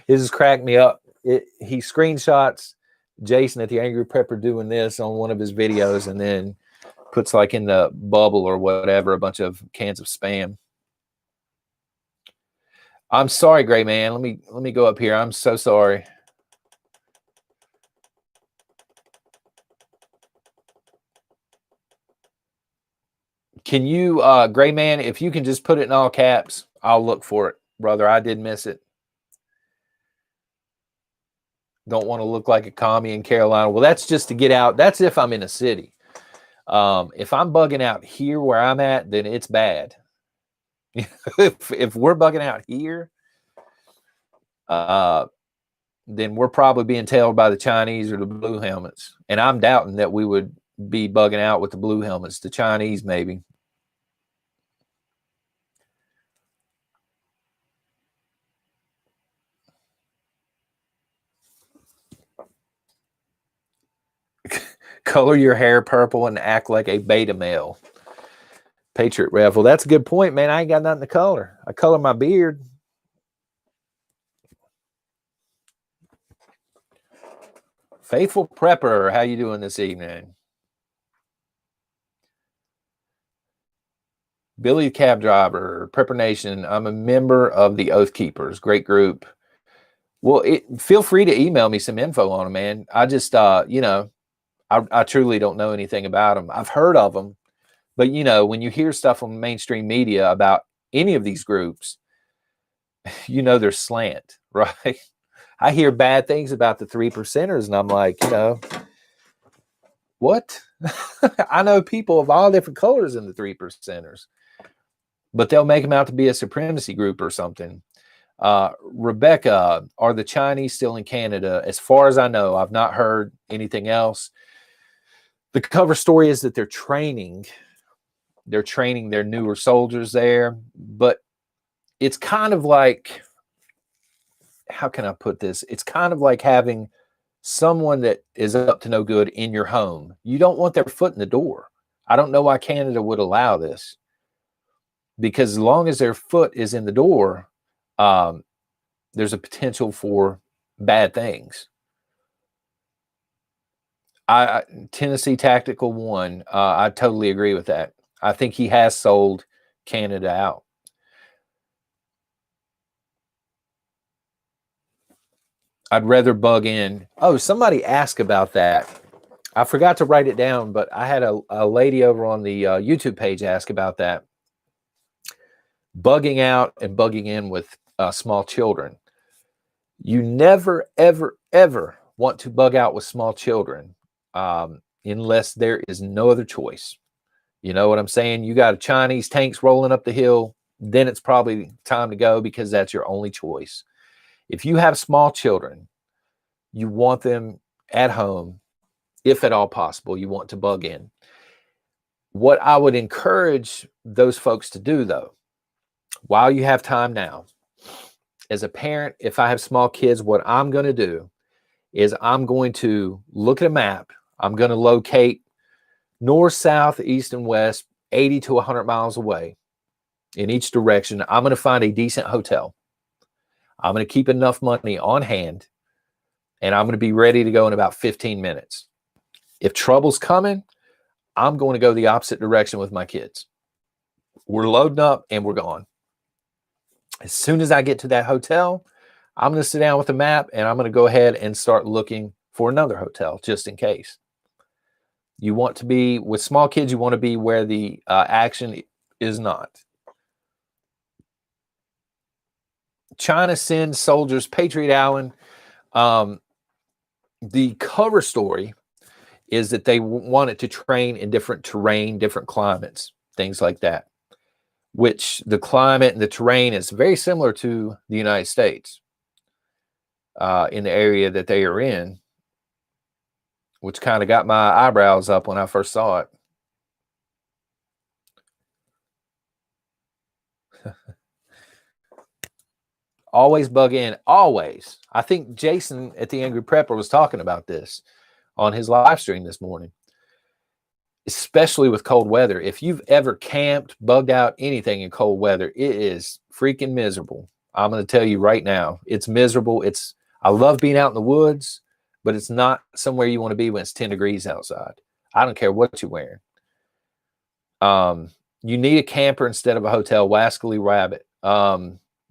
This has cracked me up. He screenshots Jason at the Angry Prepper doing this on one of his videos and then puts like in the bubble or whatever a bunch of cans of spam. I'm sorry, Gray Man. Let me go up here. I'm so sorry. Can you, Gray Man, if you can just put it in all caps, I'll look for it, brother. I did miss it. Don't want to look like a commie in Carolina. Well, that's just to get out. That's if I'm in a city. If I'm bugging out here where I'm at, then it's bad. if we're bugging out here, then we're probably being tailed by the Chinese or the blue helmets. And I'm doubting that we would be bugging out with the blue helmets. The Chinese, maybe. Color your hair purple and act like a beta male. Patriot Rev. Well, that's a good point, man. I ain't got nothing to color. I color my beard. Faithful Prepper, how you doing this evening? Billy Cab Driver, Prepper Nation. I'm a member of the Oath Keepers. Great group. Well, feel free to email me some info on them, man. I just, I truly don't know anything about them. I've heard of them, but when you hear stuff on mainstream media about any of these groups, they're slant, right? I hear bad things about the 3%ers, and I'm like, what? I know people of all different colors in the 3%ers, but they'll make them out to be a supremacy group or something. Rebecca, are the Chinese still in Canada? As far as I know, I've not heard anything else. The cover story is that they're training their newer soldiers there, but it's kind of like, how can I put this? It's kind of like having someone that is up to no good in your home. You don't want their foot in the door. I don't know why Canada would allow this, because as long as their foot is in the door, there's a potential for bad things. Tennessee Tactical 1, I totally agree with that. I think he has sold Canada out. I'd rather bug in. Oh, somebody asked about that. I forgot to write it down, but I had a lady over on the YouTube page ask about that. Bugging out and bugging in with small children. You never, ever, ever want to bug out with small children unless there is no other choice. You know what I'm saying? You got a Chinese tanks rolling up the hill, then it's probably time to go, because that's your only choice. If you have small children, you want them at home if at all possible, you want to bug in. What I would encourage those folks to do, though, while you have time now, as a parent, if I have small kids, what I'm going to do is I'm going to look at a map. I'm going to locate north, south, east, and west, 80 to 100 miles away in each direction. I'm going to find a decent hotel. I'm going to keep enough money on hand, and I'm going to be ready to go in about 15 minutes. If trouble's coming, I'm going to go the opposite direction with my kids. We're loading up and we're gone. As soon as I get to that hotel, I'm going to sit down with the map and I'm going to go ahead and start looking for another hotel just in case. You want to be, with small kids, you want to be where the action is not. China sends soldiers, Patriot Allen. The cover story is that they wanted to train in different terrain, different climates, things like that, which the climate and the terrain is very similar to the United States in the area that they are in, which kind of got my eyebrows up when I first saw it. Always bug in, always. I think Jason at the Angry Prepper was talking about this on his live stream this morning, especially with cold weather. If you've ever camped, bugged out, anything in cold weather, it is freaking miserable. I'm going to tell you right now, it's miserable. I love being out in the woods, but it's not somewhere you want to be when it's 10 degrees outside. I don't care what you're wearing. You need a camper instead of a hotel. Wascally Rabbit.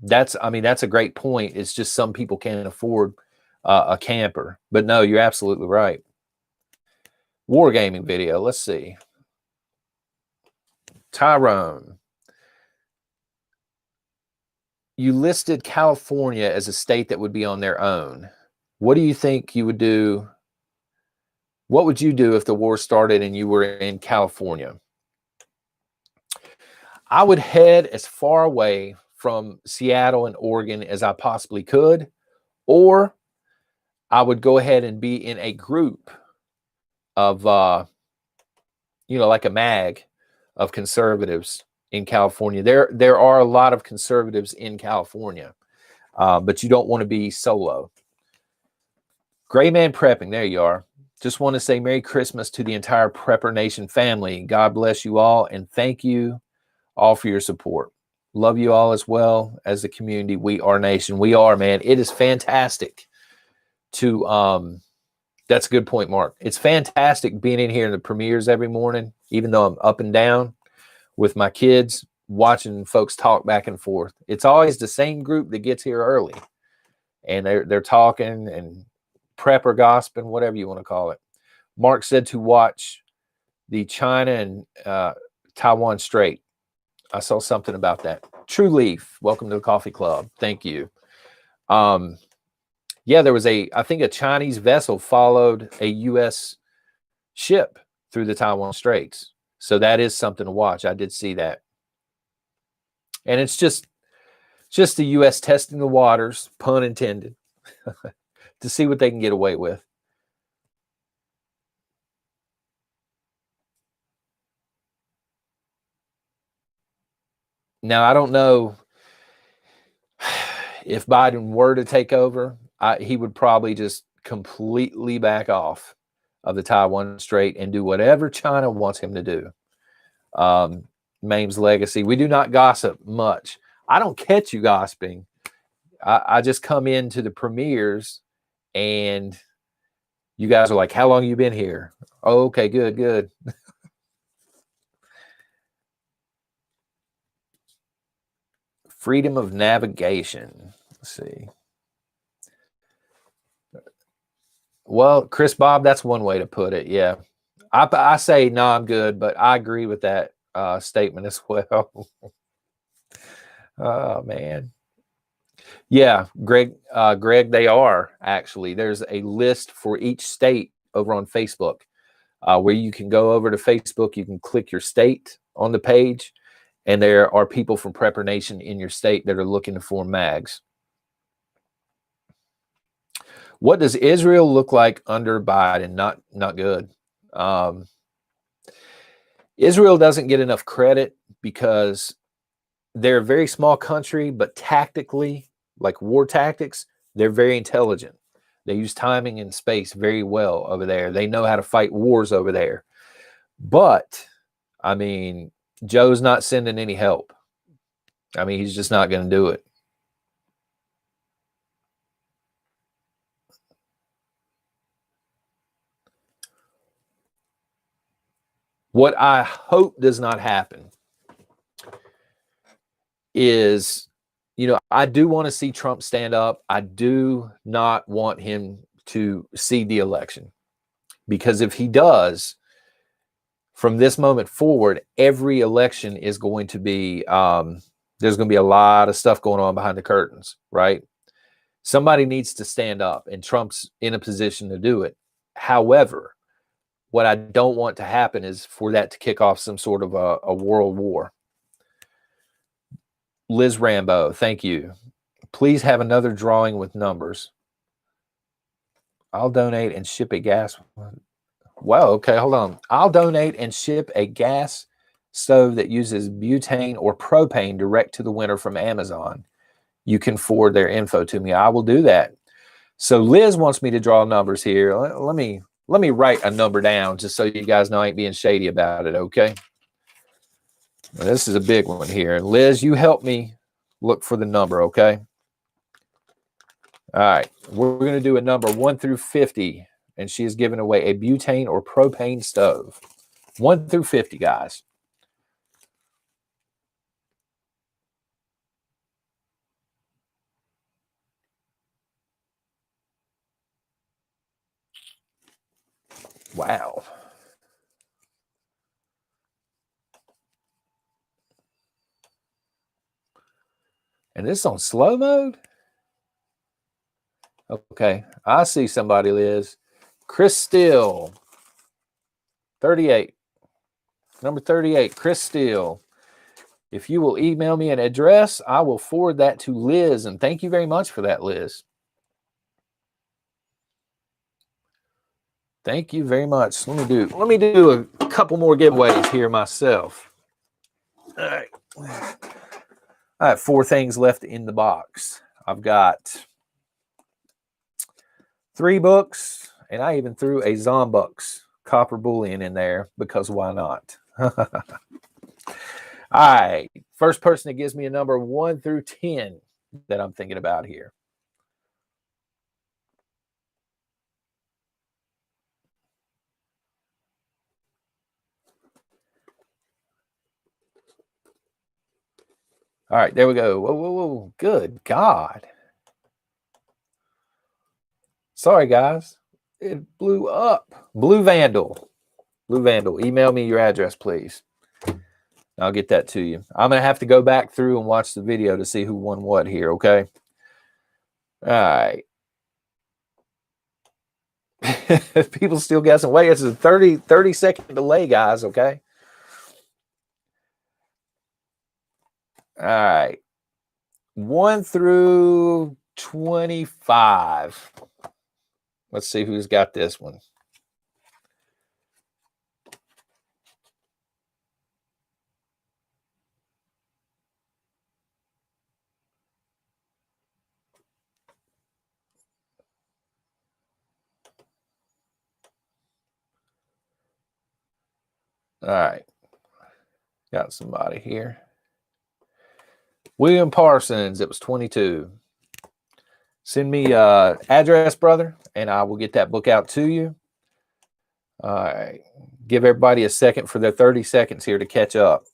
That's a great point. It's just some people can't afford a camper. But no, you're absolutely right. Wargaming video. Let's see. Tyrone. You listed California as a state that would be on their own. What do you think you would do? What would you do if the war started and you were in California? I would head as far away from Seattle and Oregon as I possibly could, or I would go ahead and be in a group of, like a mag of conservatives in California. There are a lot of conservatives in California, but you don't want to be solo. Gray Man Prepping, there you are. Just want to say Merry Christmas to the entire Prepper Nation family. God bless you all, and thank you all for your support. Love you all as well as the community. We are nation. We are, man. It is fantastic to, that's a good point, Mark. It's fantastic being in here in the premieres every morning, even though I'm up and down with my kids, watching folks talk back and forth. It's always the same group that gets here early, and they're talking and prepper gossiping, whatever you want to call it. Mark said to watch the China and Taiwan Strait. I saw something about that. True Leaf, welcome to the coffee club. Thank you. Yeah, there was I think a Chinese vessel followed a U.S. ship through the Taiwan Straits. So that is something to watch. I did see that. And it's just the U.S. testing the waters, pun intended, to see what they can get away with. Now, I don't know if Biden were to take over, he would probably just completely back off of the Taiwan Strait and do whatever China wants him to do. Mame's legacy. We do not gossip much. I don't catch you gossiping. I just come into the premieres and you guys are like, how long have you been here? Oh, okay, good. Freedom of navigation. Let's see. Well, Chris Bob, that's one way to put it. Yeah. I say, no, I'm good, but I agree with that statement as well. Oh, man. Yeah, Greg, they are actually. There's a list for each state over on Facebook where you can go over to Facebook. You can click your state on the page, and there are people from Prepper Nation in your state that are looking to form mags. What does Israel look like under Biden? Not good. Israel doesn't get enough credit because they're a very small country, but tactically, like war tactics, they're very intelligent. They use timing and space very well over there. They know how to fight wars over there. But, I mean, Joe's not sending any help. I mean, he's just not going to do it. What I hope does not happen is, you know, I do want to see Trump stand up. I do not want him to cede the election, because if he does, from this moment forward, every election is going to be, there's going to be a lot of stuff going on behind the curtains, right? Somebody needs to stand up, and Trump's in a position to do it. However, what I don't want to happen is for that to kick off some sort of a world war. Liz Rambo, thank you. Please have another drawing with numbers. I'll donate and ship a gas. Wow, okay, hold on. I'll donate and ship a gas stove that uses butane or propane direct to the winner from Amazon. You can forward their info to me. I will do that. So Liz wants me to draw numbers here. Let me write a number down just so you guys know I ain't being shady about it, okay? Now, this is a big one here. Liz, you help me look for the number, okay? All right, we're going to do a number 1 through 50, and she is giving away a butane or propane stove. 1 through 50, guys. Wow. And this is on slow mode? Okay, I see somebody, Liz. Chris Steele, 38. Number 38, Chris Steele. If you will email me an address, I will forward that to Liz. And thank you very much for that, Liz. Thank you very much. Let me do a couple more giveaways here myself. All right. I have 4 things left in the box. I've got 3 books, and I even threw a Zombucks copper bullion in there because why not? All right. First person that gives me a number 1 through 10 that I'm thinking about here. All right, there we go. Whoa, whoa, whoa. Good God. Sorry, guys. It blew up. Blue Vandal. Blue Vandal. Email me your address, please. I'll get that to you. I'm going to have to go back through and watch the video to see who won what here, okay? All right. People still guessing. Wait, it's a 30-second delay, guys, okay? All right. 1 through 25. Let's see who's got this one. All right. Got somebody here. William Parsons, it was 22. Send me address, brother, and I will get that book out to you. All right. Give everybody a second for their 30 seconds here to catch up.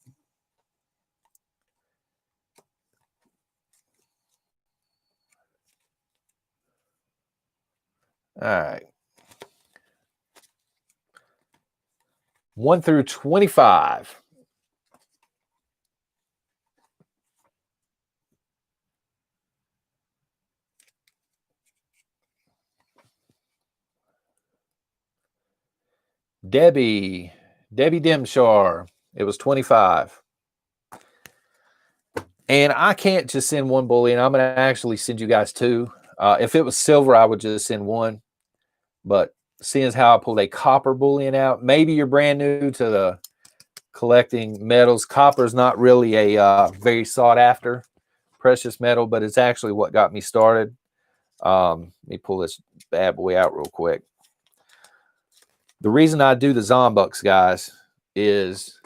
All right. 1 through 25. Debbie Dimshar, it was 25. And I can't just send 1 bullion. I'm going to actually send you guys 2. If it was silver, I would just send one. But seeing as how I pulled a copper bullion out, maybe you're brand new to the collecting metals. Copper is not really a very sought after precious metal, but it's actually what got me started. Let me pull this bad boy out real quick. The reason I do the Zombucks, guys, is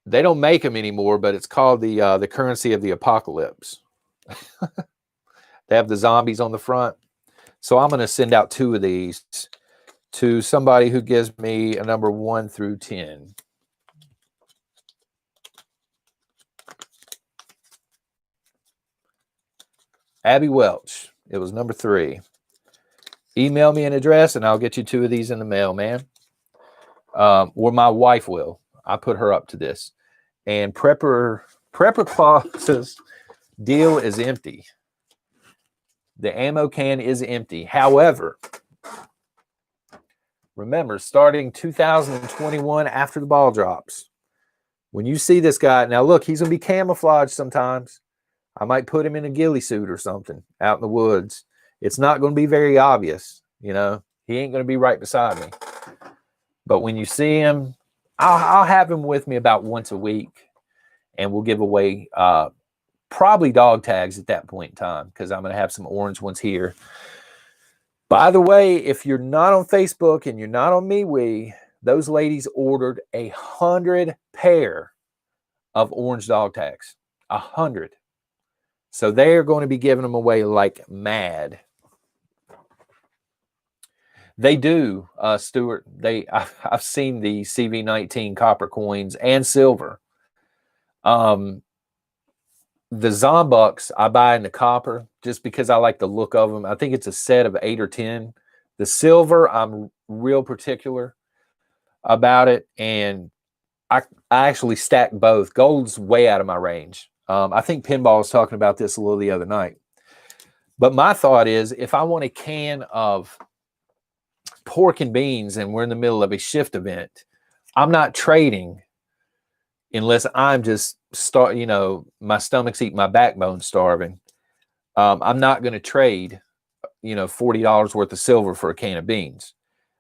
they don't make them anymore, but it's called the currency of the apocalypse. They have the zombies on the front. So I'm going to send out 2 of these to somebody who gives me a number 1 through 10. Abby Welch. It was number 3. Email me an address and I'll get you 2 of these in the mail, man. Or my wife will. I put her up to this. And Prepper Claus's deal is empty. The ammo can is empty. However, remember, starting 2021 after the ball drops, when you see this guy, now look, he's going to be camouflaged sometimes. I might put him in a ghillie suit or something out in the woods. It's not going to be very obvious, you know. He ain't going to be right beside me. But when you see him, I'll have him with me about once a week, and we'll give away probably dog tags at that point in time, because I'm going to have some orange ones here. By the way, if you're not on Facebook and you're not on MeWe, those ladies ordered 100 pair of orange dog tags. 100. So they're going to be giving them away like mad. They do, Stuart. I've seen the CV19 copper coins and silver. The Zombucks I buy in the copper just because I like the look of them. I think it's a set of 8 or 10. The silver, I'm real particular about it, and I actually stack both. Gold's way out of my range. I think Pinball was talking about this a little the other night. But my thought is, if I want a can of pork and beans and we're in the middle of a shift event, I'm not trading unless I'm just my stomach's eating my backbone starving. I'm not going to trade, $40 worth of silver for a can of beans.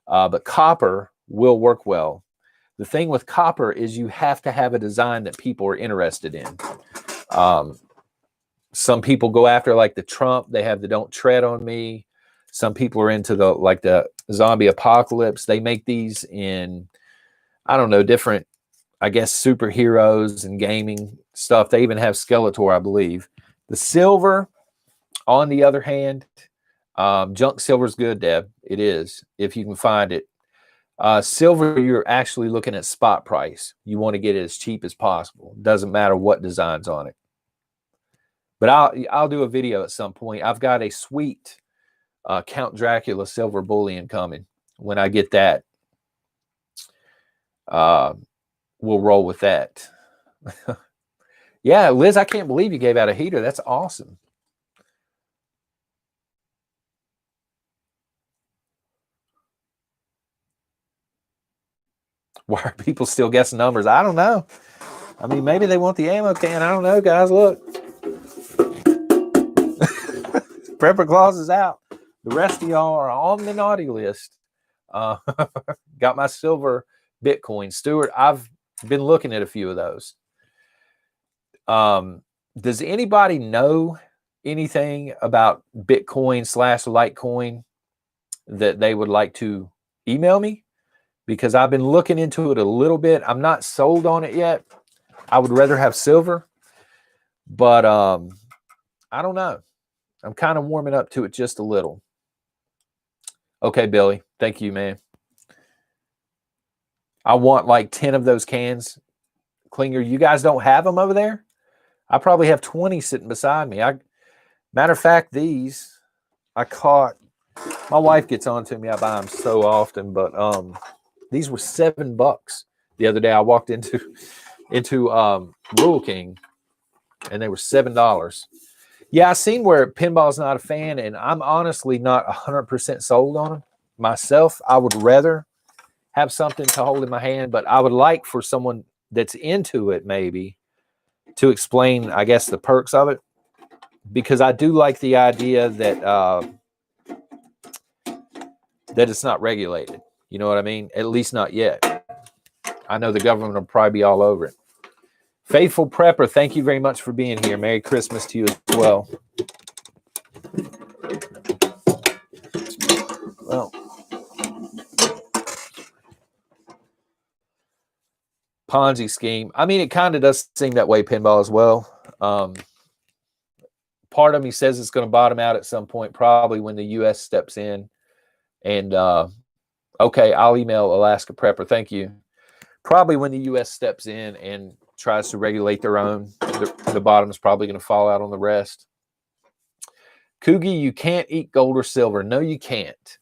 But copper will work well. The thing with copper is you have to have a design that people are interested in. Some people go after like the Trump. They have the "Don't Tread on Me." Some people are into the zombie apocalypse. They make these in, I don't know, different, I guess, superheroes and gaming stuff. They even have Skeletor, I believe. The silver, on the other hand, junk silver is good, Deb. It is, if you can find it. Silver, you're actually looking at spot price. You want to get it as cheap as possible. Doesn't matter what design's on it. But I'll do a video at some point. I've got a sweet Count Dracula silver bullion coming. When I get that, we'll roll with that. Yeah, Liz, I can't believe you gave out a heater. That's awesome. Why are people still guessing numbers? I don't know. I mean, maybe they want the ammo can. I don't know, guys. Look. Prepper Claus is out. The rest of y'all are on the naughty list. Got my silver Bitcoin. Stuart, I've been looking at a few of those. Does anybody know anything about Bitcoin / Litecoin that they would like to email me? Because I've been looking into it a little bit. I'm not sold on it yet. I would rather have silver, but I don't know. I'm kind of warming up to it just a little. Okay, Billy. Thank you, man. I want like 10 of those cans. Klinger, you guys don't have them over there? I probably have 20 sitting beside me. Matter of fact, these I caught. My wife gets on to me. I buy them so often, but these were $7 the other day. I walked into Rule King, and they were $7. Yeah, I seen where Pinball's not a fan, and I'm honestly not 100% sold on them myself. I would rather have something to hold in my hand, but I would like for someone that's into it maybe to explain, I guess, the perks of it. because I do like the idea that that it's not regulated. You know what I mean? At least not yet. I know the government will probably be all over it. Faithful Prepper, thank you very much for being here. Merry Christmas to you as well. Well, Ponzi scheme. I mean, it kind of does seem that way, Pinball, as well. Part of me says it's going to bottom out at some point, probably when the U.S. steps in. And, okay, I'll email Alaska Prepper. Thank you. Probably when the U.S. steps in and tries to regulate their own, the bottom is probably going to fall out on the rest. Coogie, you can't eat gold or silver. No, you can't.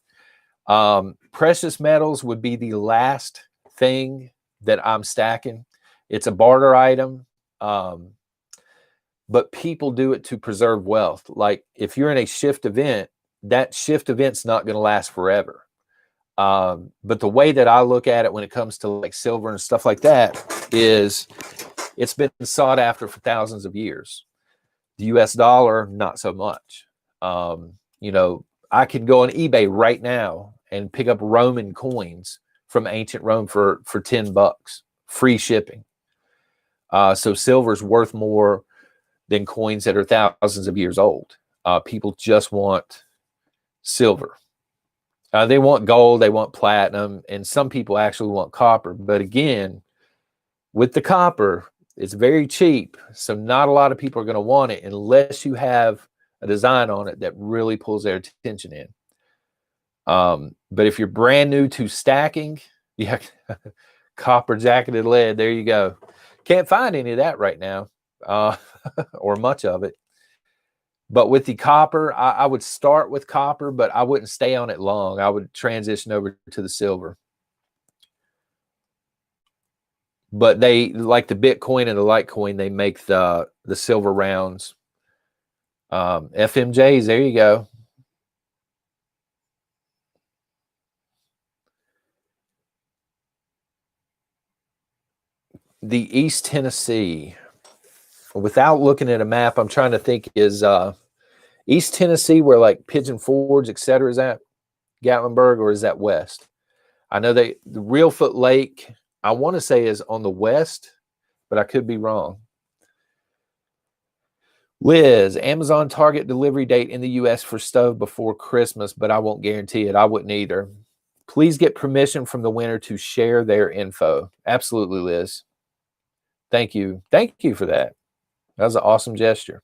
Precious metals would be the last thing that I'm stacking. It's a barter item, but people do it to preserve wealth. Like if you're in a shift event, that shift event's not going to last forever. But the way that I look at it when it comes to like silver and stuff like that is it's been sought after for thousands of years. The US dollar, not so much. You know, I could go on eBay right now and pick up Roman coins from ancient Rome for $10, free shipping. So silver's worth more than coins that are thousands of years old. People just want silver. They want gold, they want platinum, and some people actually want copper. But again, with the copper, it's very cheap, so not a lot of people are going to want it unless you have a design on it that really pulls their attention in. But if you're brand new to stacking, yeah, copper jacketed lead, there you go. Can't find any of that right now, or much of it. But with the copper, I would start with copper, but I wouldn't stay on it long. I would transition over to the silver. But they, like the Bitcoin and the Litecoin, they make the silver rounds. FMJs, there you go. The East Tennessee. Without looking at a map, I'm trying to think, is East Tennessee where like Pigeon Forge, etc. is at? Gatlinburg, or is that west? I know the Reelfoot Lake, I want to say, is on the west, but I could be wrong. Liz, Amazon target delivery date in the U.S. for stove before Christmas, but I won't guarantee it. I wouldn't either. Please get permission from the winner to share their info. Absolutely, Liz. Thank you. Thank you for that. That was an awesome gesture.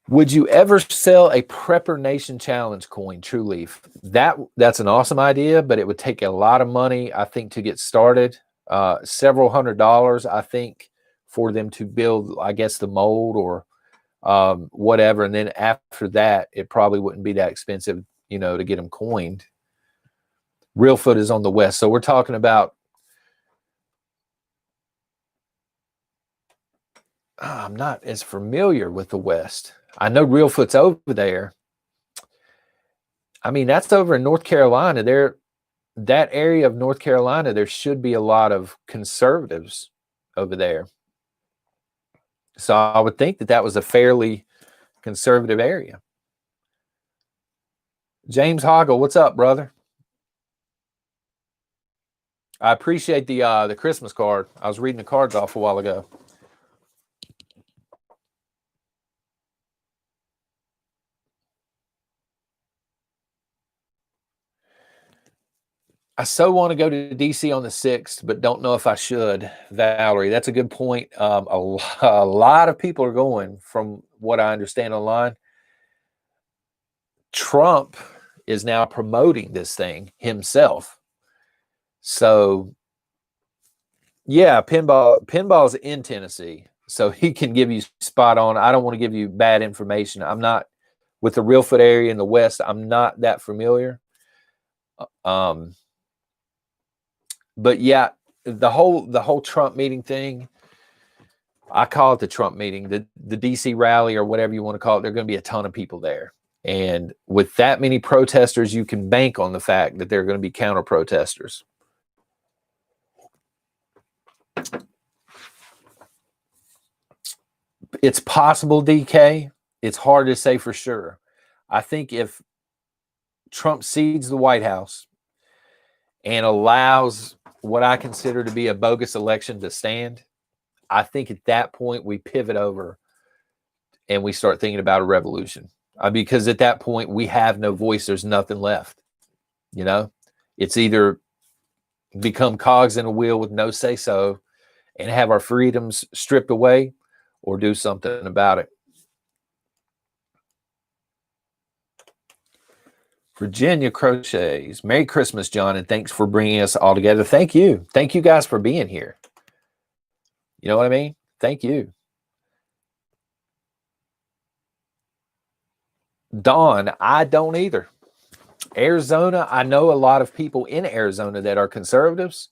Would you ever sell a Prepper Nation Challenge coin, True Leaf? That's an awesome idea, but it would take a lot of money, I think, to get started. Several $100s, I think, for them to build, I guess, the mold or whatever. And then after that, it probably wouldn't be that expensive, you know, to get them coined. Reelfoot is on the west. So we're talking about, I'm not as familiar with the west. I know Reelfoot's over there. I mean, that's over in North Carolina. That area of North Carolina, there should be a lot of conservatives over there. So I would think that that was a fairly conservative area. James Hoggle, what's up, brother? I appreciate the Christmas card. I was reading the cards off a while ago. I so want to go to DC on the 6th, but don't know if I should. Valerie, that's a good point. A lot of people are going, from what I understand online. Trump is now promoting this thing himself. So, yeah, Pinball's in Tennessee, so he can give you spot on. I don't want to give you bad information. I'm not, with the Reelfoot area in the West, I'm not that familiar. But yeah, the whole Trump meeting thing, I call it the Trump meeting, the DC rally, or whatever you want to call it. There are going to be a ton of people there. And with that many protesters, you can bank on the fact that there are going to be counter protesters. It's possible, DK. It's hard to say for sure. I think if Trump cedes the White House and allows what I consider to be a bogus election to stand, I think at that point we pivot over and we start thinking about a revolution. Because at that point we have no voice. There's nothing left. You know, it's either become cogs in a wheel with no say so and have our freedoms stripped away, or do something about it. Virginia Crochets. Merry Christmas, John, and thanks for bringing us all together. Thank you. Thank you guys for being here. You know what I mean? Thank you. Dawn, I don't either. Arizona, I know a lot of people in Arizona that are conservatives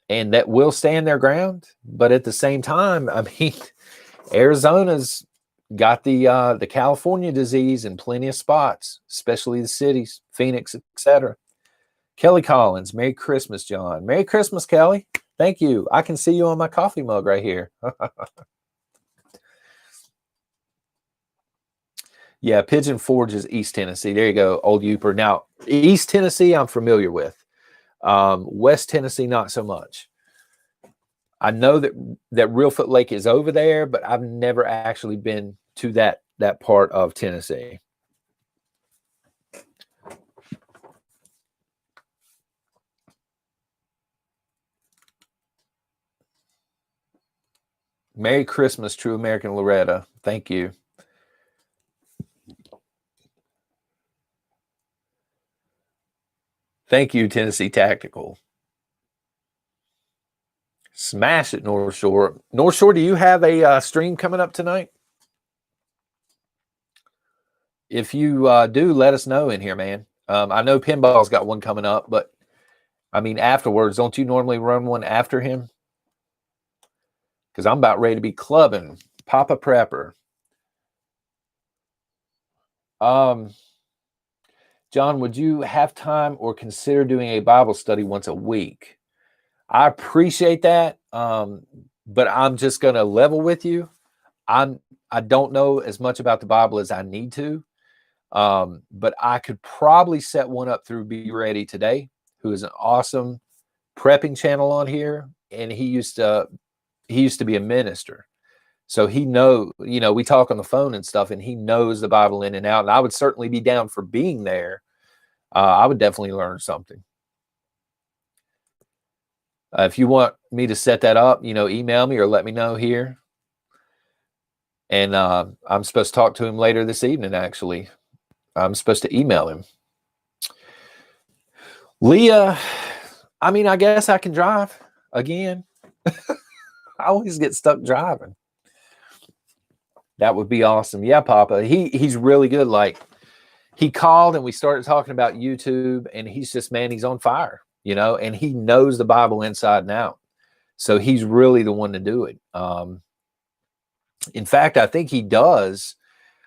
and that will stand their ground. But at the same time, I mean, Arizona's got the California disease in plenty of spots, especially the cities, Phoenix, etc. Kelly Collins, Merry Christmas, John. Merry Christmas, Kelly. Thank you. I can see you on my coffee mug right here. Yeah, Pigeon Forge is East Tennessee. There you go, Old Uper. Now, East Tennessee, I'm familiar with. West Tennessee, not so much. I know that Reelfoot Lake is over there, but I've never actually been to that part of Tennessee. Merry Christmas, True American Loretta. Thank you. Thank you, Tennessee Tactical. Smash it, North Shore. North Shore, do you have a stream coming up tonight? If you do, let us know in here, man. I know Pinball's got one coming up, but I mean, afterwards, don't you normally run one after him? Because I'm about ready to be clubbing. Papa Prepper. John, would you have time or consider doing a Bible study once a week? I appreciate that, but I'm just going to level with you. I don't know as much about the Bible as I need to, but I could probably set one up through Be Ready Today, who is an awesome prepping channel on here, and he used to be a minister. So he we talk on the phone and stuff, and he knows the Bible in and out. And I would certainly be down for being there. I would definitely learn something. If you want me to set that up, email me or let me know here. And I'm supposed to talk to him later this evening, actually. I'm supposed to email him. Leah, I mean, I guess I can drive again. I always get stuck driving. That would be awesome. Yeah, Papa. He's really good. Like, he called and we started talking about YouTube, and he's on fire, and he knows the Bible inside and out. So he's really the one to do it. In fact, I think he does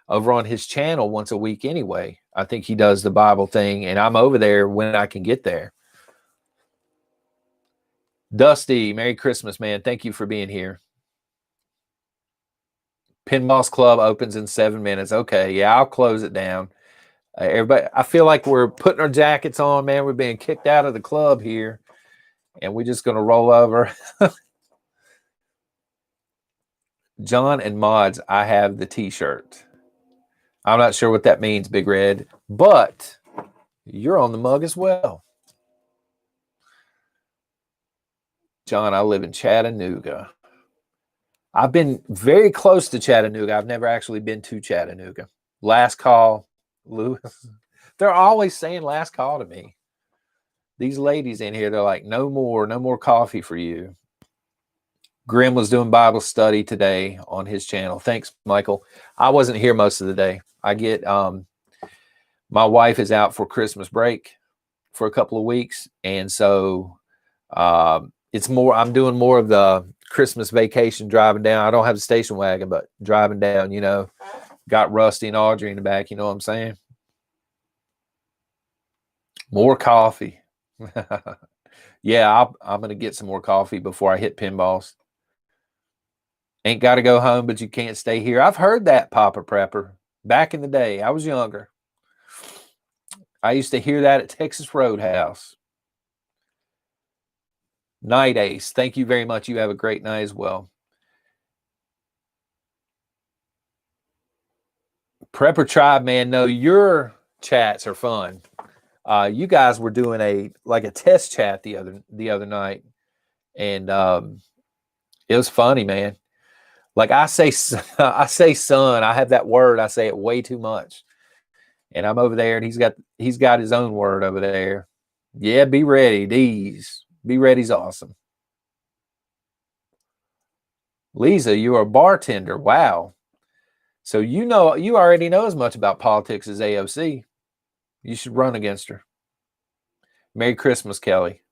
over on his channel once a week anyway. I think he does the Bible thing, and I'm over there when I can get there. Dusty, Merry Christmas, man. Thank you for being here. Pinball's Club opens in 7 minutes. Okay, yeah, I'll close it down. Everybody, I feel like we're putting our jackets on, man. We're being kicked out of the club here, and we're just going to roll over. John and Mods, I have the t-shirt. I'm not sure what that means, Big Red, but you're on the mug as well. John, I live in Chattanooga. I've been very close to Chattanooga. I've never actually been to Chattanooga. Last call, Lewis. They're always saying last call to me. These ladies in here, they're like, no more coffee for you. Grim was doing Bible study today on his channel. Thanks, Michael. I wasn't here most of the day. I get, my wife is out for Christmas break for a couple of weeks. And so it's more, I'm doing more of the Christmas vacation driving down. I don't have the station wagon, but driving down, got Rusty and Audrey in the back. You know what I'm saying? More coffee. Yeah, I'm going to get some more coffee before I hit Pinballs. Ain't got to go home, but you can't stay here. I've heard that, Papa Prepper. Back in the day, I was younger. I used to hear that at Texas Roadhouse. Night Ace, thank you very much. You have a great night as well. Prepper Tribe, man, no, your chats are fun. You guys were doing a test chat the other night, and it was funny, man. Like I say son, I have that word, I say it way too much. And I'm over there, and he's got his own word over there. Yeah, be ready. Be ready's awesome. Lisa, you are a bartender. Wow. So you already know as much about politics as AOC. You should run against her. Merry Christmas, Kelly.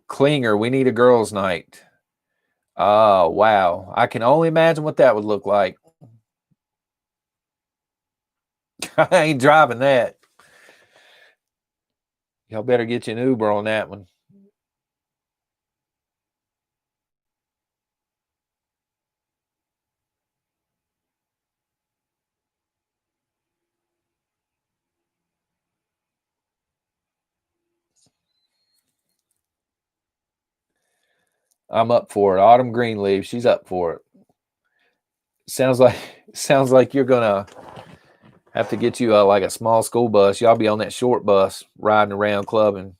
Klinger, we need a girls' night. Oh, wow. I can only imagine what that would look like. I ain't driving that. Y'all better get you an Uber on that one. I'm up for it. Autumn Greenleaf, she's up for it. Sounds like you're gonna have to get you like a small school bus. Y'all be on that short bus riding around clubbing.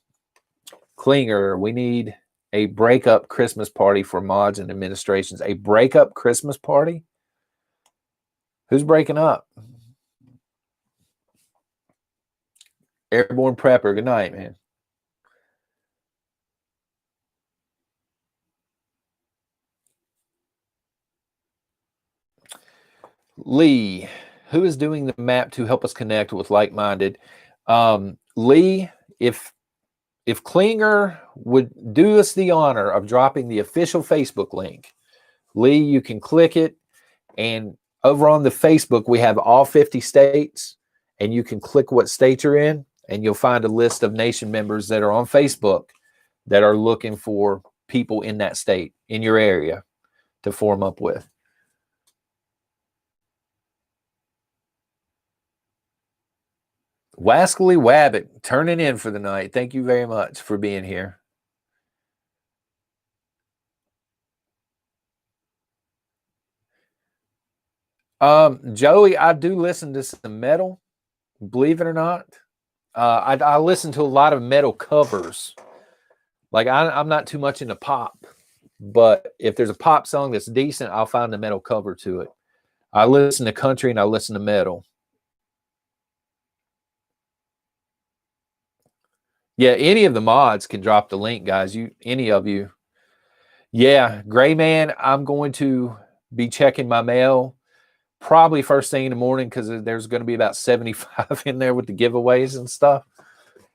Klinger, we need a breakup Christmas party for mods and administrations. A breakup Christmas party? Who's breaking up? Airborne Prepper, good night, man. Lee, who is doing the map to help us connect with like-minded? Lee, if Klinger would do us the honor of dropping the official Facebook link, Lee, you can click it, and over on the Facebook, we have all 50 states, and you can click what state you're in, and you'll find a list of nation members that are on Facebook that are looking for people in that state, in your area, to form up with. Wascally Wabbit, turning in for the night. Thank you very much for being here. Joey, I do listen to some metal, believe it or not. I listen to a lot of metal covers. Like I'm not too much into pop, but if there's a pop song that's decent, I'll find the metal cover to it. I listen to country and I listen to metal. Yeah, any of the mods can drop the link, guys. Any of you. Yeah, Gray Man, I'm going to be checking my mail probably first thing in the morning because there's going to be about 75 in there with the giveaways and stuff.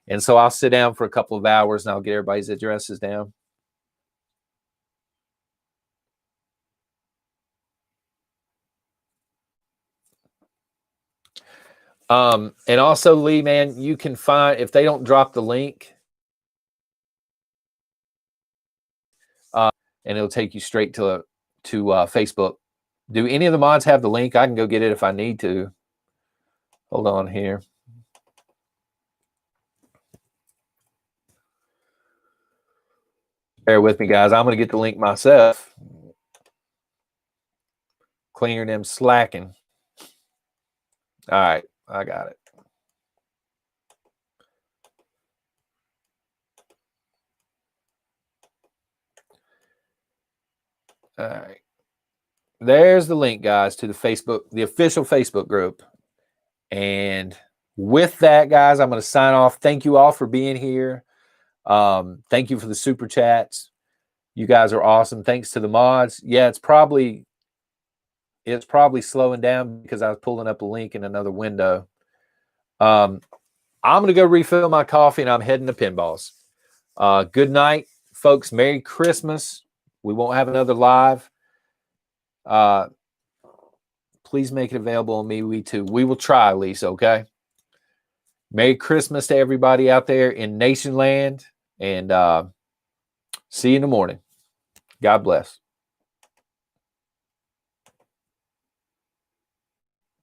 And so I'll sit down for a couple of hours and I'll get everybody's addresses down. And also, Lee, man, you can find, if they don't drop the link, and it'll take you straight to Facebook. Do any of the mods have the link? I can go get it if I need to. Hold on here. Bear with me, guys. I'm going to get the link myself. Clearing them slacking. All right, I got it. All right. There's the link, guys, to the Facebook, the official Facebook group. And with that, guys, I'm going to sign off. Thank you all for being here. Thank you for the super chats. You guys are awesome. Thanks to the mods. Yeah, it's probably slowing down because I was pulling up a link in another window. I'm going to go refill my coffee and I'm heading to pinballs. Good night, folks. Merry Christmas. We won't have another live. Please make it available on me. We will try, Lisa, okay? Merry Christmas to everybody out there in Nation Land, and see you in the morning. God bless.